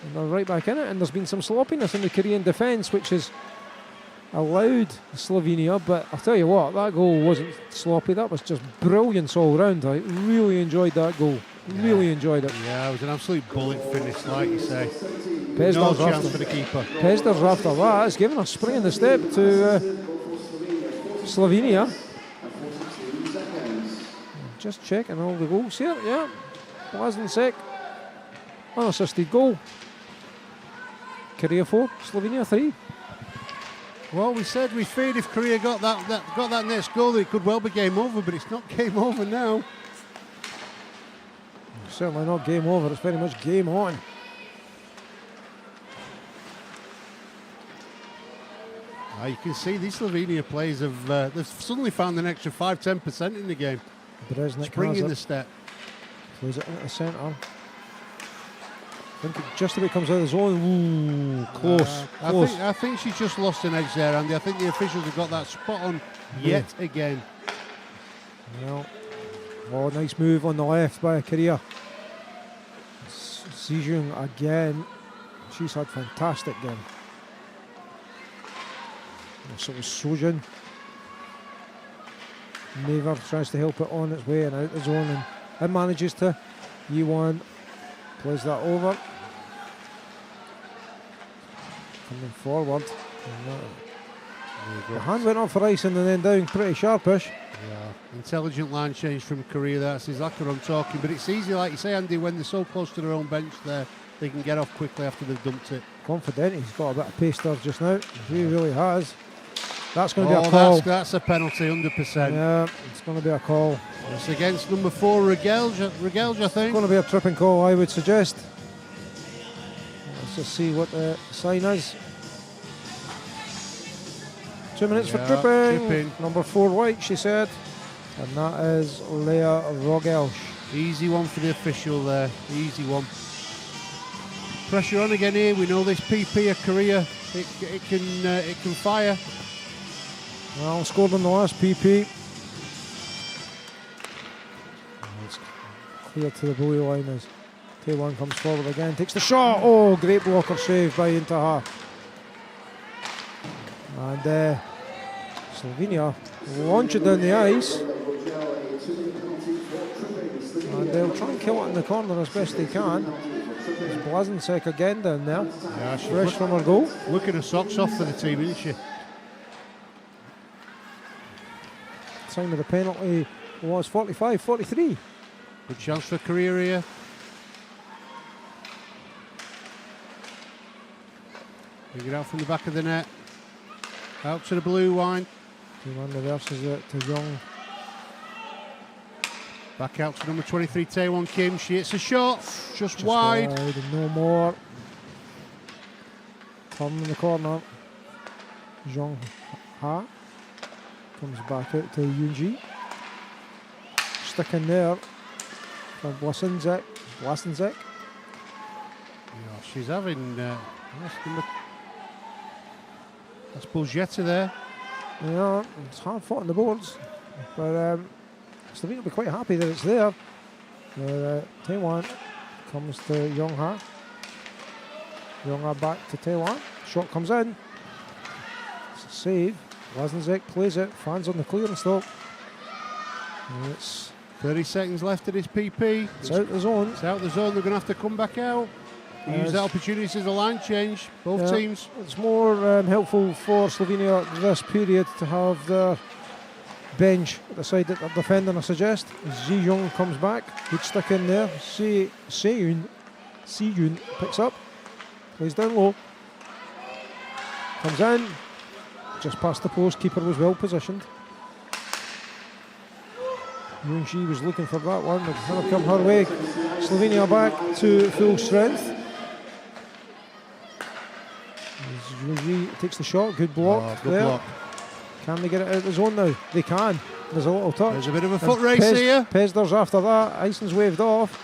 And they're right back in it, and there's been some sloppiness in the Korean defence, which has allowed Slovenia, but I'll tell you what, that goal wasn't sloppy, that was just brilliance all round. I really enjoyed that goal, really enjoyed it. Yeah, it was an absolute bullet finish, like you say. Pezdar's no chance after, for the keeper. Pezdar's after that, it's given a spring in the step to Slovenia. Just checking all the goals here, yeah. Bleszinski, unassisted goal. Korea 4, Slovenia 3. Well, we said we feared if Korea got that next goal, it could well be game over, but it's not game over now. Certainly not game over, it's very much game on. You can see these Slovenia players have they've suddenly found an extra 5-10% in the game. Spring in the step. Plays it into the centre. I think it just about comes out of the zone. Ooh, close. I think she's just lost an edge there, Andy. I think the officials have got that spot on yet again. Well, oh, nice move on the left by Korea. Sijung again. She's had fantastic game. So it was Sojun. Maver tries to help it on its way and out the zone, and manages to. Yuan plays that over. Coming forward. The hand went up for icing and then down pretty sharpish. Yeah, intelligent line change from Korea. That's exactly what I'm talking. But it's easy, like you say, Andy, when they're so close to their own bench there, they can get off quickly after they've dumped it. Confident, he's got a bit of pace there just now. He really has. That's going to be a call. That's a penalty, 100%. Yeah, it's going to be a call. It's against number 4, Regelj, I think. It's going to be a tripping call, I would suggest. Let's just see what the sign is. 2 minutes for tripping. Number 4 white, she said. And that is Leah Rogelj. Easy one for the official there. Easy one. Pressure on again here. We know this PP of Korea. It can fire. Well, scored on the last PP. It's clear to the buoy line as Taiwan comes forward again. Takes the shot. Oh, great blocker save by Intaha. And Slovenia launch it down the ice. And they'll try and kill it in the corner as best they can. There's Bleszinski again down there. Yeah, fresh from her goal. Looking her socks off for the team, isn't she? Time of the penalty was 45-43. Good chance for Korea here. Bring it out from the back of the net. Out to the blue line. T1 reverses it to Young. Back out to number 23, Taewon Kim. She hits a shot. Just wide. And no more. Turn in the corner. Zhong Ha comes back out to Yoonji. Stick in there for Blasenczyk. Yeah, she's having that's Bulgetta there. Yeah, it's hard fought on the boards, but Slovenia will be quite happy that it's there. Taewon comes to Youngha. Youngha back to Taewon. Shot comes in. It's a save. Blasenczyk plays it. Fans on the clearance though. And it's 30 seconds left of this PP. It's out the zone. It's out the zone. They're going to have to come back out. Use that opportunity as a line change. Both teams. It's more helpful for Slovenia this period to have their bench at the side that they're defending, I suggest. Ji Young comes back. Good stick in there. Seyun picks up. Plays down low. Comes in. Just past the post. Keeper was well positioned. Yoonji was looking for that one, but it's never come her way. Slovenia back to full strength. Yoonji takes the shot, good block. Good block. Can they get it out of the zone now? They can. There's a little touch. There's a bit of a foot race here. Pesder's after that. Ison's waved off.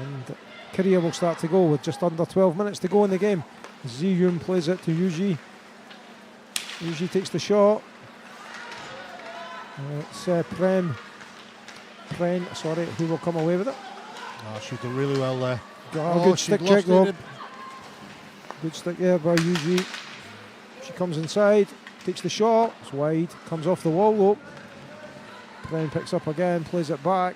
And Korea will start to go with just under 12 minutes to go in the game. Ji-yoon plays it to Yuji. Yuji takes the shot. It's Pren, who will come away with it. Oh, she did really well there. Good stick check though. Good stick there by Yuji. She comes inside, takes the shot, it's wide, comes off the wall though. Pren picks up again, plays it back.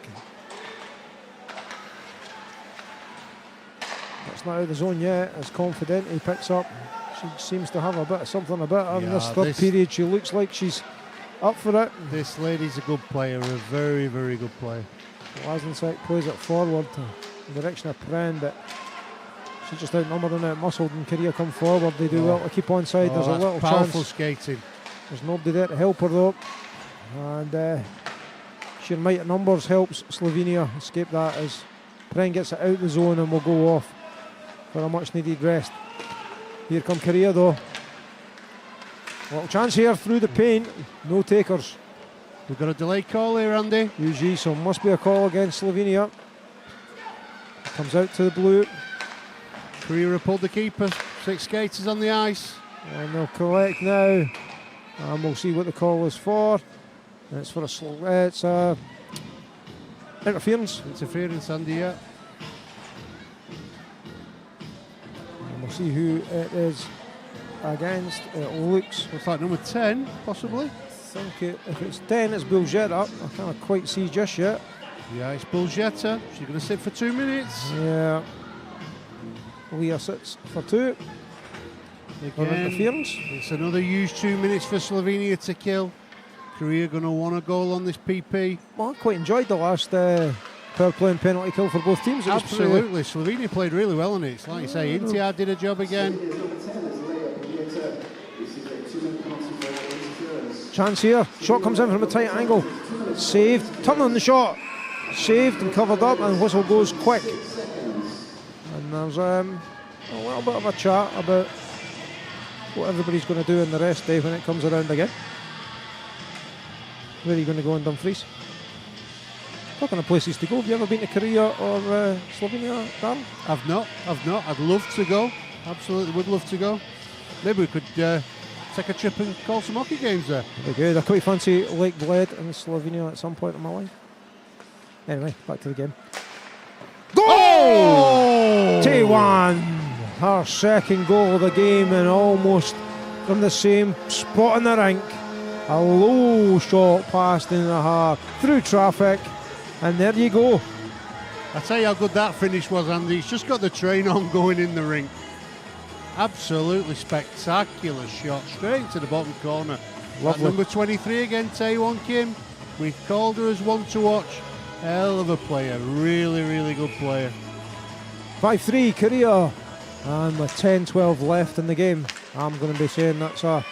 That's not out of the zone yet, as Confident he picks up. She seems to have a bit of something about her in this third period. She looks like she's up for it. This lady's a good player, a very, very good player. Blasenczyk plays it forward in the direction of Pren, but she's just outnumbered and outmuscled, and Korea come forward. They do well to keep on side. There's a little powerful chance. Skating. There's nobody there to help her though, and sheer might of numbers helps Slovenia escape that as Pren gets it out the zone and will go off for a much needed rest. Here come Korea though. Little chance here through the paint, no takers. We've got a delayed call here, Andy. UG, so must be a call against Slovenia. Comes out to the blue. Korea pulled the keeper, 6 skaters on the ice. And they'll collect now. And we'll see what the call is for. And it's for it's interference. Interference, Andy, yeah. And we'll see who it is against. It looks like number 10, possibly. I think if it's 10, it's Bulgetta. I can't quite see just yet. Yeah, it's Bulgetta. She's going to sit for 2 minutes. Yeah. Leah sits for 2. For interference. It's another huge 2 minutes for Slovenia to kill. Korea going to want a goal on this PP. Well, I quite enjoyed the last power play and penalty kill for both teams. Absolutely. Slovenia played really well on it. It's like you say, Intiad did a job again. Chance here. Shot comes in from a tight angle. It's saved. Turn on the shot. Saved and covered up, and whistle goes quick. And there's a little bit of a chat about what everybody's going to do in the rest day when it comes around again. Where are you going to go in Dumfries? Talking of places to go, have you ever been to Korea or Slovenia, Dan? I've not. I'd love to go. Absolutely would love to go. Maybe we could take a trip and call some hockey games there. That'd be good. I quite fancy Lake Bled in Slovenia at some point in my life. Anyway, back to the game. Goal! Oh! Taewon, her second goal of the game, and almost from the same spot in the rink. A low shot passed in the half through traffic, and there you go. I tell you how good that finish was, Andy. He's just got the train on going in the rink. Absolutely spectacular shot, straight into the bottom corner. Lovely. Number 23 again, Taewon Kim. We've called her as one to watch. Hell of a player, really, really good player. 5-3 Korea And with 10-12 left in the game, I'm going to be saying that's a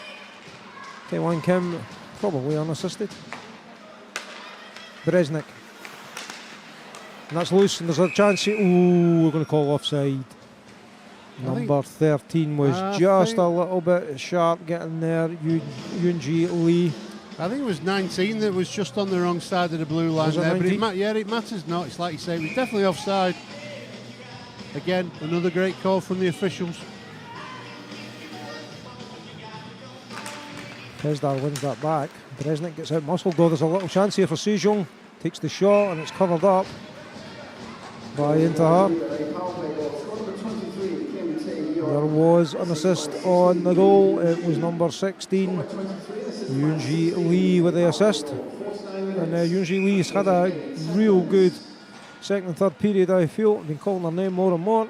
Tae-Wan Kim, probably unassisted. Bresnik. And that's loose, and there's a chance. Ooh, we're going to call offside. Number 13 was just a little bit sharp getting there. Yoonji Lee. I think it was 19 that was just on the wrong side of the blue line there. But it matters not. It's like you say, it was definitely offside. Again, another great call from the officials. Pesdar wins that back. Bresnik gets out muscled though. There's a little chance here for Sejong. Takes the shot and it's covered up by Intihar. There was an assist on the goal. It was number 16, Yoonji Lee with the assist. And Yoonji Lee's had a real good second and third period, I feel. I've been calling her name more and more.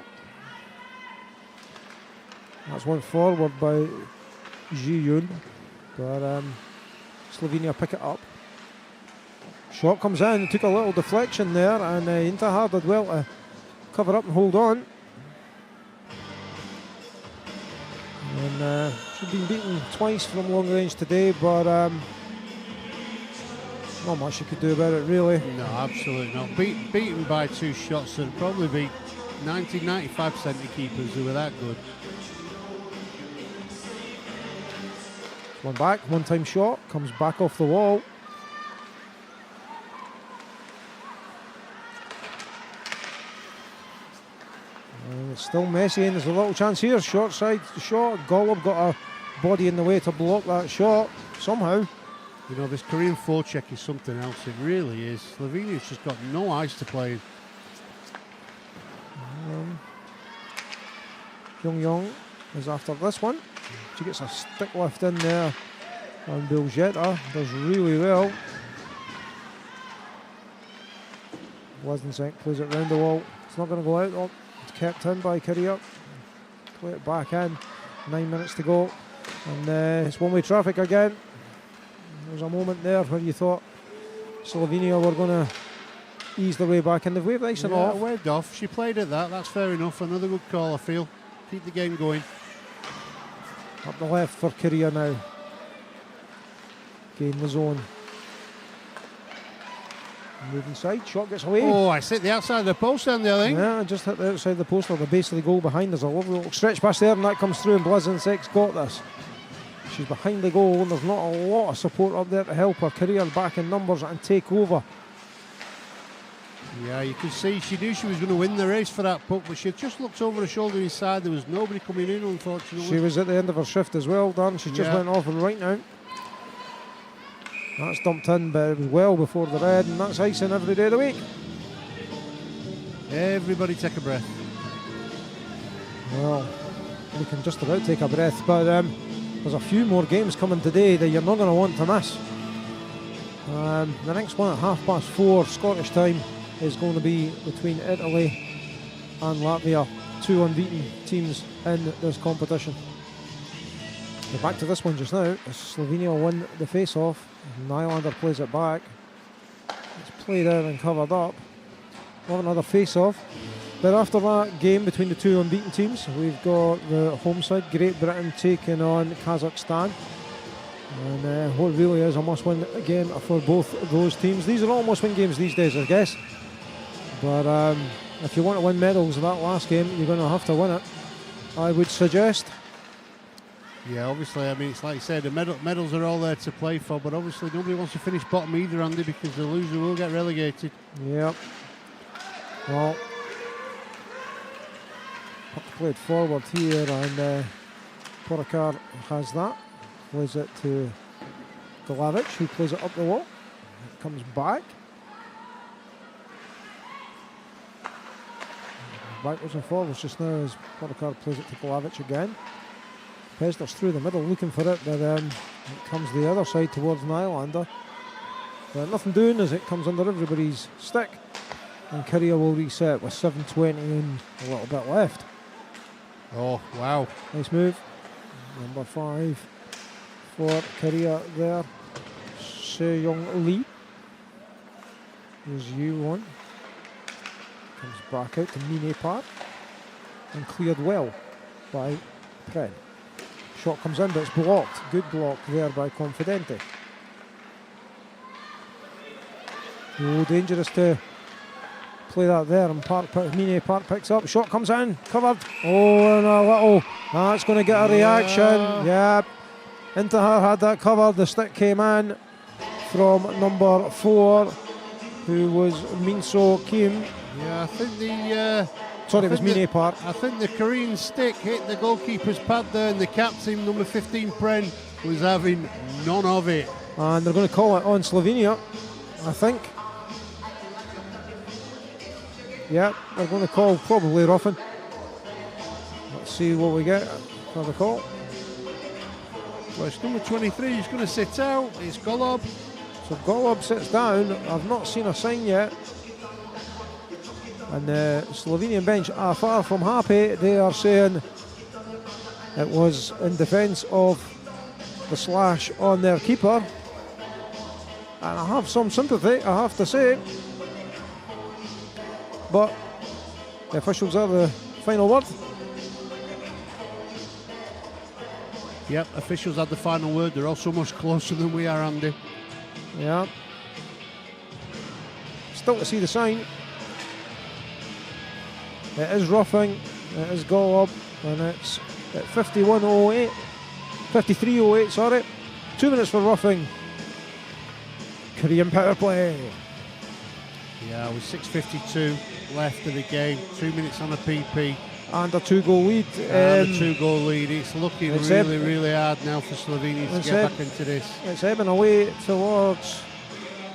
That's one forward by Ji Yoon. But Slovenia pick it up. Shot comes in, took a little deflection there, and Intihar did well to cover up and hold on. And she's been beaten twice from long range today, but not much she could do about it, really. No, absolutely not. Beaten by 2 shots that probably beat 90-95% of keepers who were that good. One back, one-time shot, comes back off the wall. And it's still messy, and there's a little chance here. Short side shot. Golub got a body in the way to block that shot somehow. You know, this Korean forecheck is something else. It really is. Slovenia's just got no eyes to play in. Young Young is after this one. She gets a stick lift in there, and Biljeta does really well. Blazensek plays it round the wall. It's not going to go out. Oh, it's kept in by Korea. Play it back in. 9 minutes to go, and it's one-way traffic again. There was a moment there where you thought Slovenia were going to ease their way back, and they've waved nice and off. Waved off. She played at that. That's fair enough. Another good call, I feel. Keep the game going. Up the left for Korea now. Gain the zone. Moving side, shot gets away. Oh, I hit the outside of the post then, I think. Yeah, just hit the outside of the post or the base of the goal behind. There's a lovely little stretch pass there, and that comes through, and Blazensek's got this. She's behind the goal, and there's not a lot of support up there to help her. Korea back in numbers and take over. Yeah, you can see she knew she was going to win the race for that puck, but she just looked over her shoulder inside. There was nobody coming in, unfortunately. She was at the end of her shift as well, Dan. She just went off and right now. That's dumped in, but it was well before the red, and that's icing every day of the week. Everybody take a breath. Well, we can just about take a breath, but there's a few more games coming today that you're not going to want to miss. The next one at 4:30 Scottish time is going to be between Italy and Latvia, 2 unbeaten teams in this competition. We're back to this one just now. Slovenia won the face-off. Nylander plays it back. It's played in and covered up. We'll have another face-off. But after that game between the 2 unbeaten teams, we've got the home side, Great Britain, taking on Kazakhstan. And what really is a must-win again for both those teams. These are all must-win games these days, I guess. But if you want to win medals in that last game, you're going to have to win it, I would suggest. Yeah, obviously, I mean, it's like you said, the medals are all there to play for, but obviously nobody wants to finish bottom either, Andy, because the loser will get relegated. Yep. Well, played forward here, and Porakar has that. Plays it to Galavic, who plays it up the wall. It comes back. Backwards and forwards just now as Porakar plays it to Galavic again. Pesdar's through the middle looking for it, but it comes the other side towards Nylander. But nothing doing as it comes under everybody's stick. And Korea will reset with 7:20 and a little bit left. Oh, wow. Nice move. Number 5 for Korea there. Sejong Lee. Here's U1. Comes back out to Mine Park. And cleared well. by Pren. Shot comes in, but it's blocked. Good block there by Confidente. Oh, dangerous to play that there, and Mine Park picks up. Shot comes in, covered. Oh, and a little. That's going to get a reaction. Yeah. Into her had that covered. The stick came in from number 4, who was Minso Kim. Yeah, I think the. Sorry, it was Mine Park. I think the Korean stick hit the goalkeeper's pad there, and the captain, number 15, Pren, was having none of it. And they're going to call it on Slovenia, I think. Yeah, they're going to call probably roughing. Let's see what we get for the call. Well, it's number 23 who's going to sit out. It's Golob. So Golob sits down. I've not seen a sign yet. And the Slovenian bench are far from happy. They are saying it was in defence of the slash on their keeper. And I have some sympathy, I have to say. But the officials are the final word. Yep, officials had the final word. They're also much closer than we are, Andy. Yeah. Still to see the sign. It is roughing, it is Golob, and it's at 51.08, 53.08, sorry. 2 minutes for roughing. Korean power play. Yeah, with 6:52 left of the game, 2 minutes on a PP. And a 2-goal lead. And a 2-goal lead. It's looking really hard now for Slovenia to get back into this. It's ebbing away towards,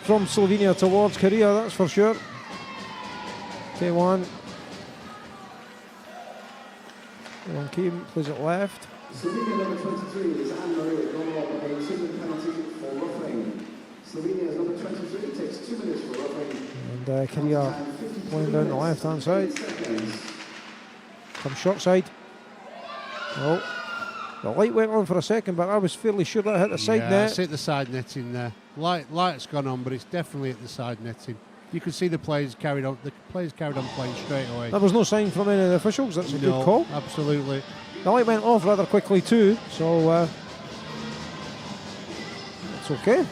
from Slovenia towards Korea, that's for sure. K1. One Kim plays it left. Slovenia number 23 is Anne-Marie Golob, a 2-minute penalty for roughing. Slovenia's number 23 takes 2 minutes for roughing. And Korea playing down the left-hand side. From short side. Oh, the light went on for a second, but I was fairly sure that hit the side net. It's hit the side netting there. Light's gone on, but it's definitely at the side netting. You could see the players carried on. The players carried on playing straight away. There was no sign from any of the officials. That's a good call. Absolutely. The light went off rather quickly too, so it's okay.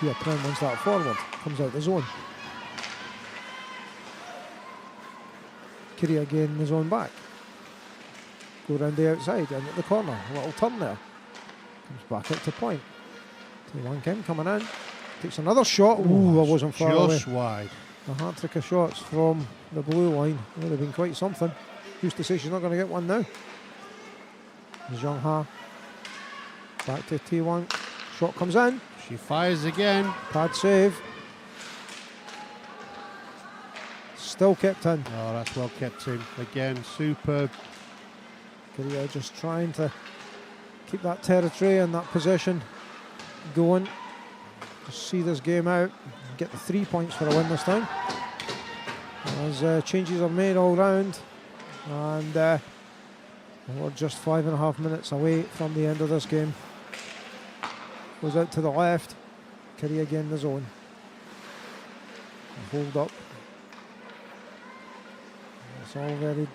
Pia Pren wants that forward, comes out the zone. Korea again in the zone back. Go round the outside and at the corner, a little turn there. Comes back out to point. T1 Kim coming in, takes another shot. Ooh, I wasn't far away. Just wide. A hat-trick of shots from the blue line would have been quite something. Who's to say she's not going to get one now? Zhang Ha. Back to T1. Shot comes in. She fires again. Pad save. Still kept in. Oh, that's well kept in. Again, superb. Korea just trying to keep that territory and that possession going. Just see this game out. Get the 3 points for a win this time. As changes are made all round. And we're just 5.5 minutes away from the end of this game. Goes out to the left. Korea again in the zone. Hold up. It's all very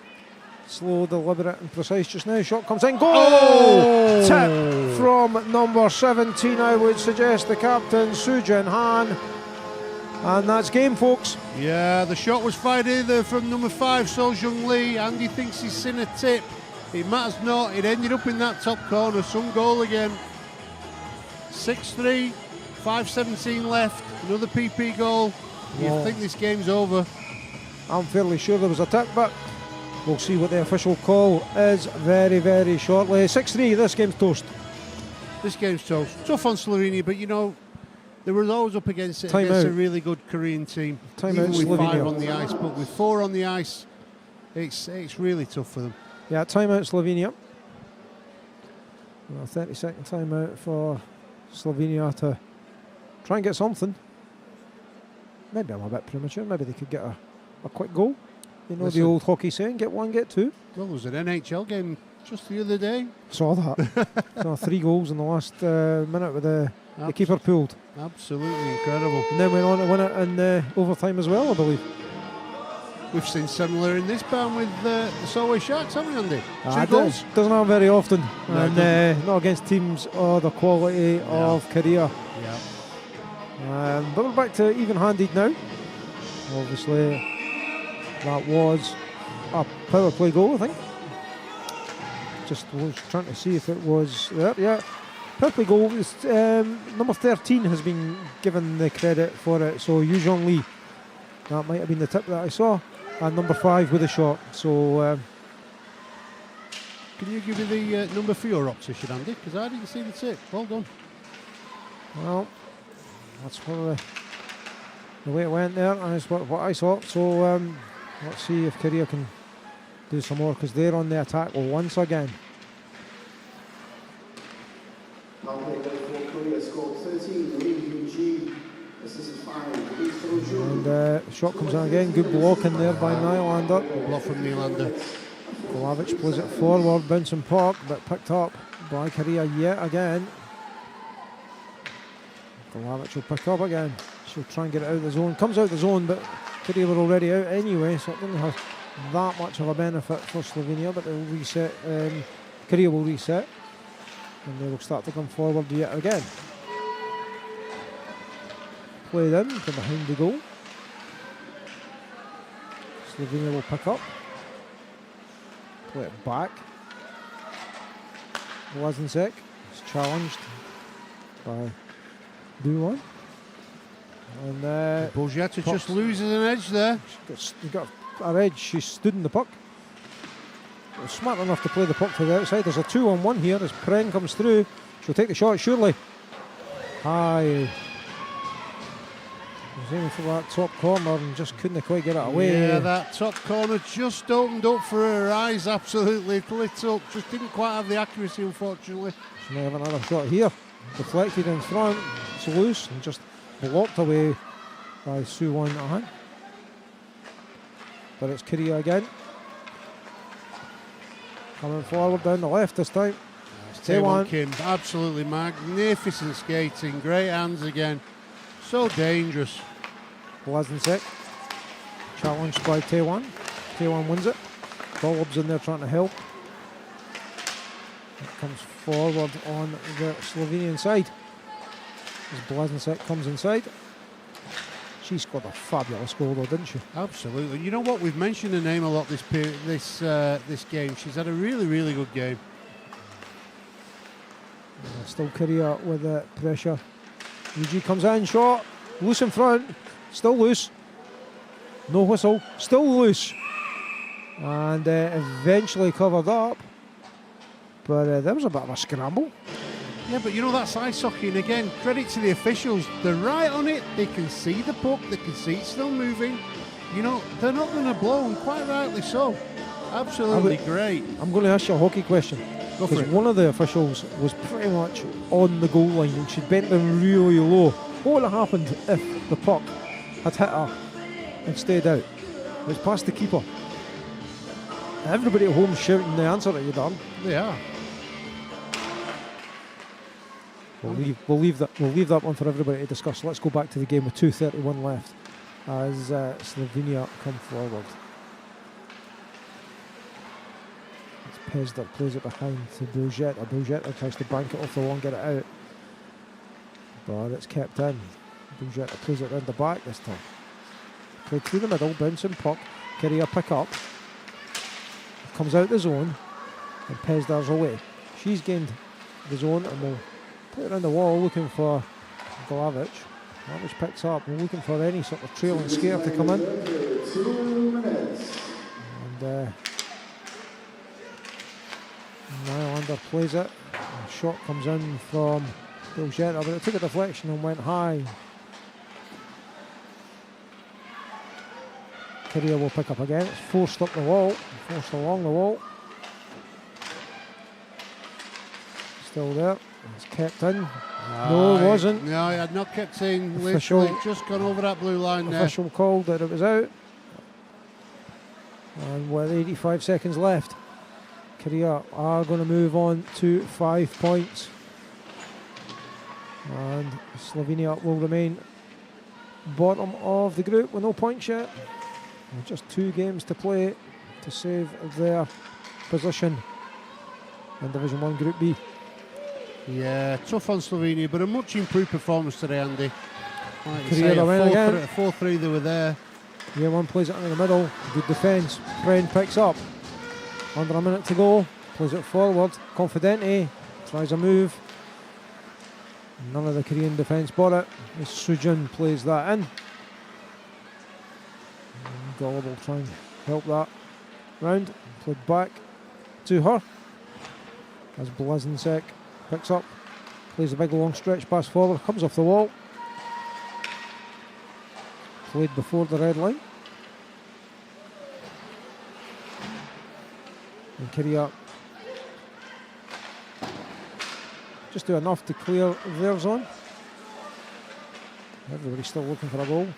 slow, deliberate and precise just now. Shot comes in. Goal! Oh! Tip from number 17, I would suggest, the captain, Sujin Han. And that's game, folks. Yeah, the shot was fired either from number 5, So Jung Lee. Andy thinks he's seen a tip. It matters not. It ended up in that top corner. Some goal again. 6-3, 5:17 left. Another PP goal. You think this game's over? I'm fairly sure there was a tip, but we'll see what the official call is very, very shortly. 6-3, this game's toast. This game's toast. Tough on Slovenia, but you know, they were always up against a really good Korean team. Time Even out with Slovenia. 5 on the ice, but with 4 on the ice, it's really tough for them. Yeah, timeout Slovenia. 30-second timeout for Slovenia to try and get something. Maybe I'm a bit premature. Maybe they could get a quick goal. You know, the old hockey saying, get one, get two. Well, there was an NHL game just the other day. Saw that. Saw 3 goals in the last minute with the The keeper pulled. Absolutely incredible. And then went on to win it in overtime as well, I believe. We've seen similar in this bout with the Solway Sharks, haven't we, Andy? 2 goals. Doesn't happen very often, No, and not against teams of the quality of Korea. Yeah. But we're back to even-handed now. Obviously, that was a power play goal, I think. Just was trying to see if it was there. Yeah, power play goal. Number 13 has been given the credit for it. So Yu Jong Lee, that might have been the tip that I saw, and number 5 with a shot. So can you give me the number for your optician, Andy? Because I didn't see the tip. Well done. Well, that's probably the way it went there, and it's what I saw. So let's see if Korea can do some more, because they're on the attack once again. Now playing for Korea scored 13, Lee Hyun-ji, assisted 5, And shot comes in again, good block in there by Nylander. Good block from Nylander. Glavich plays it forward, bouncing puck, but picked up by Korea yet again. Glavich will pick up again. She'll try and get it out of the zone. Comes out of the zone, but Korea were already out anyway, so it didn't have that much of a benefit for Slovenia, but they'll reset. Korea will reset, and they will start to come forward yet again. Played in from behind the goal. Slovenia will pick up. Play it back. Blazensek is challenged by Dulan. And Bojeta just loses an edge there. She's got her edge. She stood in the puck. Smart enough to play the puck to the outside. There's a 2-on-1 here as Pren comes through. She'll take the shot, surely. High. Was aiming for that top corner and just couldn't quite get it away. Yeah, that top corner just opened up for her eyes, absolutely lit up. Just didn't quite have the accuracy, unfortunately. She may have another shot here. Deflected in front. It's loose and just blocked away by Suwon Ahan. But it's Korea again. Coming forward down the left this time. Taewon Kim, absolutely magnificent skating, great hands again. So dangerous. Blazensek challenged by Taewon. Taewon wins it. Golub's in there trying to help. It comes forward on the Slovenian side as Blazensek comes inside. She scored a fabulous goal though, didn't she? Absolutely. You know what? We've mentioned her name a lot this game. She's had a really, really good game. Still Korea with the pressure. UG comes in, shot, loose in front, still loose. No whistle, still loose. And eventually covered up. But there was a bit of a scramble. Yeah, but you know, that's ice hockey, and again, credit to the officials. They're right on it. They can see the puck. They can see it's still moving. You know, they're not going to blow, and quite rightly so. Absolutely great. I'm going to ask you a hockey question. Go for it. One of the officials was pretty much on the goal line, and she bent them really low. What would have happened if the puck had hit her and stayed out? It was past the keeper. Everybody at home shouting the answer that you done. They are. We'll leave that one for everybody to discuss. Let's go back to the game with 2:31 left as Slovenia come forward. It's Pez that plays it behind to Bojeta. Bojeta tries to bank it off the wall and get it out, but it's kept in. Bojeta plays it round the back this time. Played through the middle, bouncing puck. Korea pick up. Comes out the zone, and Pez does away. She's gained the zone and will put it around the wall looking for Glavich. Glavich picks up and looking for any sort of trailing skater to come in. 2 minutes. And Nylander plays it. A shot comes in from Bojeta, but it took a deflection and went high. Korea will pick up again. It's forced up the wall, forced along the wall. Still there. It's kept in. No, it wasn't. No, it had not kept in. Official, literally just gone over that blue line there. Official called that it was out. And with 85 seconds left, Korea are going to move on to 5 points. And Slovenia will remain bottom of the group with no points yet. And just 2 games to play to save their position in Division 1 Group B. Yeah, tough on Slovenia, but a much improved performance today, Andy. Like you Korea say, win again. 4-3 they were there. Yeah, one plays it in the middle. Good defence. Friend picks up. Under a minute to go. Plays it forward. Confidente tries a move. None of the Korean defence bought it. As Sujun plays that in. Gullible will try and help that round. Played back to her. As Blazensek picks up. Plays a big long stretch pass forward. Comes off the wall. Played before the red line. And Korea just do enough to clear their zone. Everybody's still looking for a goal.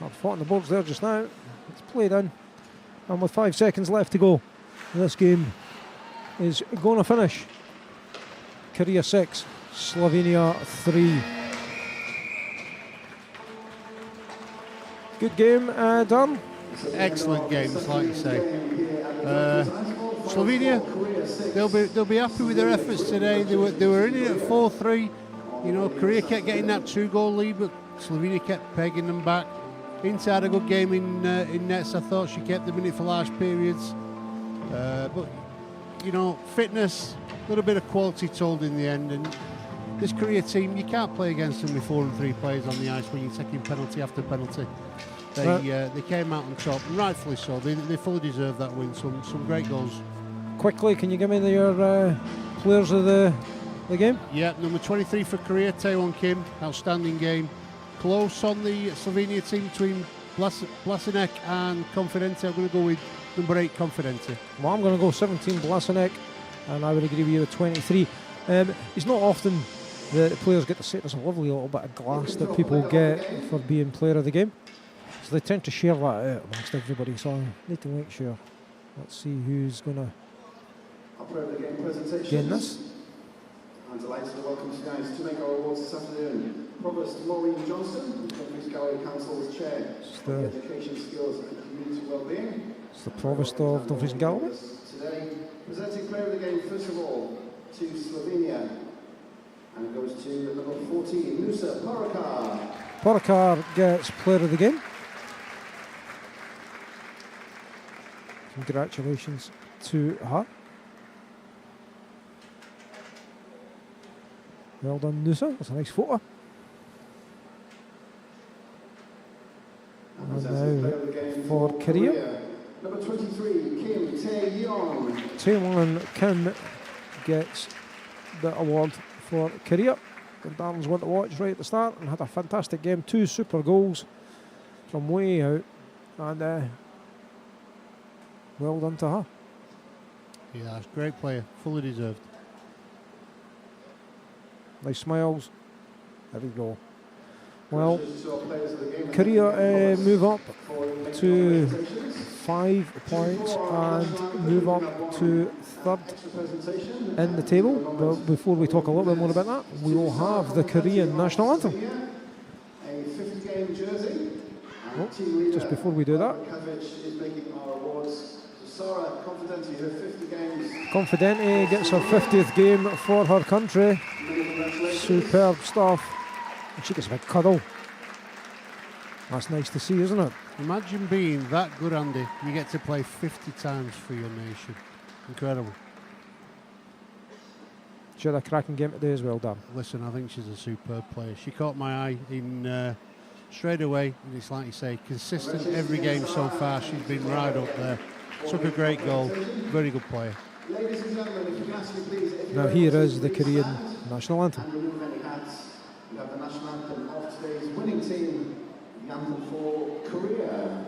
Hard fought on the boards there just now. It's played in. And with 5 seconds left to go, this game is going to finish. Korea 6, Slovenia 3. Good game, Dan. Excellent games, like you say. Slovenia, they'll be happy with their efforts today. They were in it at 4-3. You know, Korea kept getting that 2-goal lead, but Slovenia kept pegging them back. Inter had a good game in nets. I thought she kept them in it for large periods. But you know, fitness, a little bit of quality told in the end. And this Korea team, you can't play against them with 4 and 3 players on the ice when you're taking penalty after penalty. They came out on top, and rightfully so. They fully deserve that win. Some great goals. Quickly, can you give me your players of the game? Yeah, number 23 for Korea, Taewon Kim, outstanding game. Close on the Slovenia team between Blasinek and Confidente. I'm going to go with number 8, Confidente. Well, I'm going to go 17, Blasinek, and I would agree with you with 23. It's not often that players get to say there's a lovely little bit of glass that people get for being player of the game. So they tend to share that out amongst everybody, so I need to make sure. Let's see who's going to gain this. I'm delighted to welcome you guys to make our awards this afternoon. Provost Maureen Johnston, Dumfries Gallery Council's Chair for Education, Skills and Community Wellbeing. It's the Provost of Dumfries Gallery. Today, presenting player of the game, first of all, to Slovenia. And it goes to number 14, Nusa Porakar. Porakar gets player of the game. Congratulations to her. Well done, Nusa. That's a nice photo. And now for Korea. Number 23, Kim Tae-yeon. Tae-yeon Kim gets the award for Korea. And Darren's one to watch right at the start and had a fantastic game. 2 super goals from way out. And well done to her. Yeah, it's a great player. Fully deserved. Nice smiles. There we go. Well, Korea move up to 5 points and move up to 3rd in the table. But before we talk a little bit more about that, we will have the Korean national anthem. Oh, just before we do that, Confidente gets her 50th game for her country. Superb stuff. And she gets a big cuddle. That's nice to see, isn't it? Imagine being that good, Andy. You get to play 50 times for your nation. Incredible. She had a cracking game today as well, Dan. Listen, I think she's a superb player. She caught my eye in straight away, and it's like you say, consistent every game so far. She's been right up there. Took a great goal. Very good player. Now here is the Korean national anthem. We have the national anthem of today's winning team, the anthem for Korea.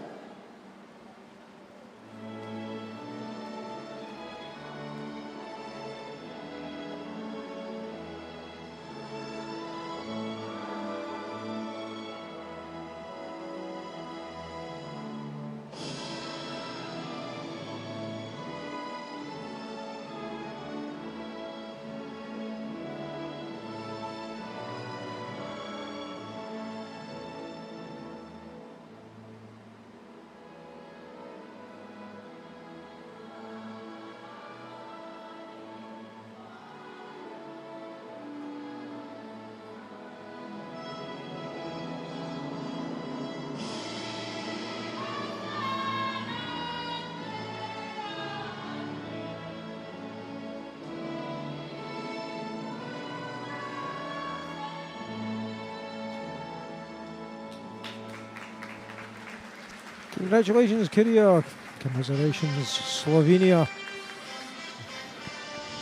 Congratulations, Korea. Commiserations, Slovenia.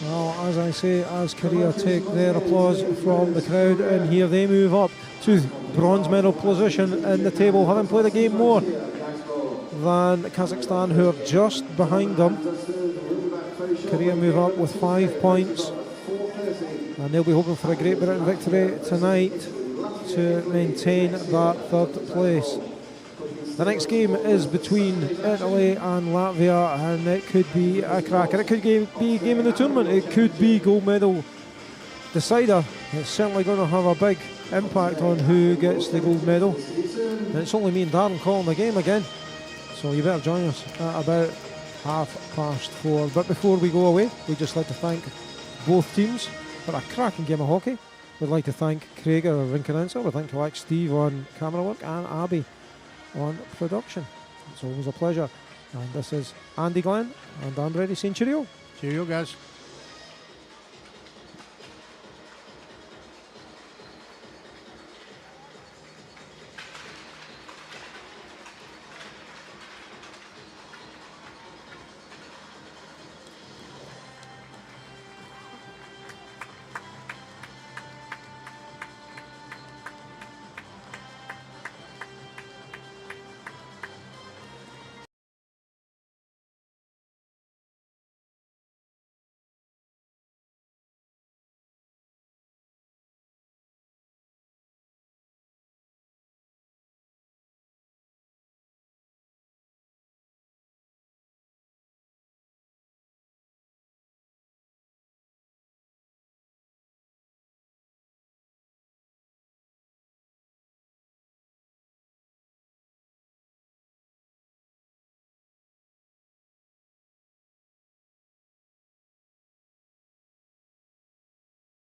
Well, as I say, as Korea take their applause from the crowd, and here they move up to bronze medal position in the table, having played a game more than Kazakhstan, who are just behind them. Korea move up with 5 points, and they'll be hoping for a Great Britain victory tonight to maintain that third place. The next game is between Italy and Latvia, and it could be a cracker. It could be a game in the tournament. It could be gold medal decider. It's certainly going to have a big impact on who gets the gold medal. And it's only me and Darren calling the game again, so you better join us at about 4:30. But before we go away, we'd just like to thank both teams for a cracking game of hockey. We'd like to thank Craig, our rink announcer. We'd like to thank Steve on camera work, and Abby on production. It's always a pleasure. And this is Andy Glenn and Dan Brady saying cheerio. Cheerio, guys.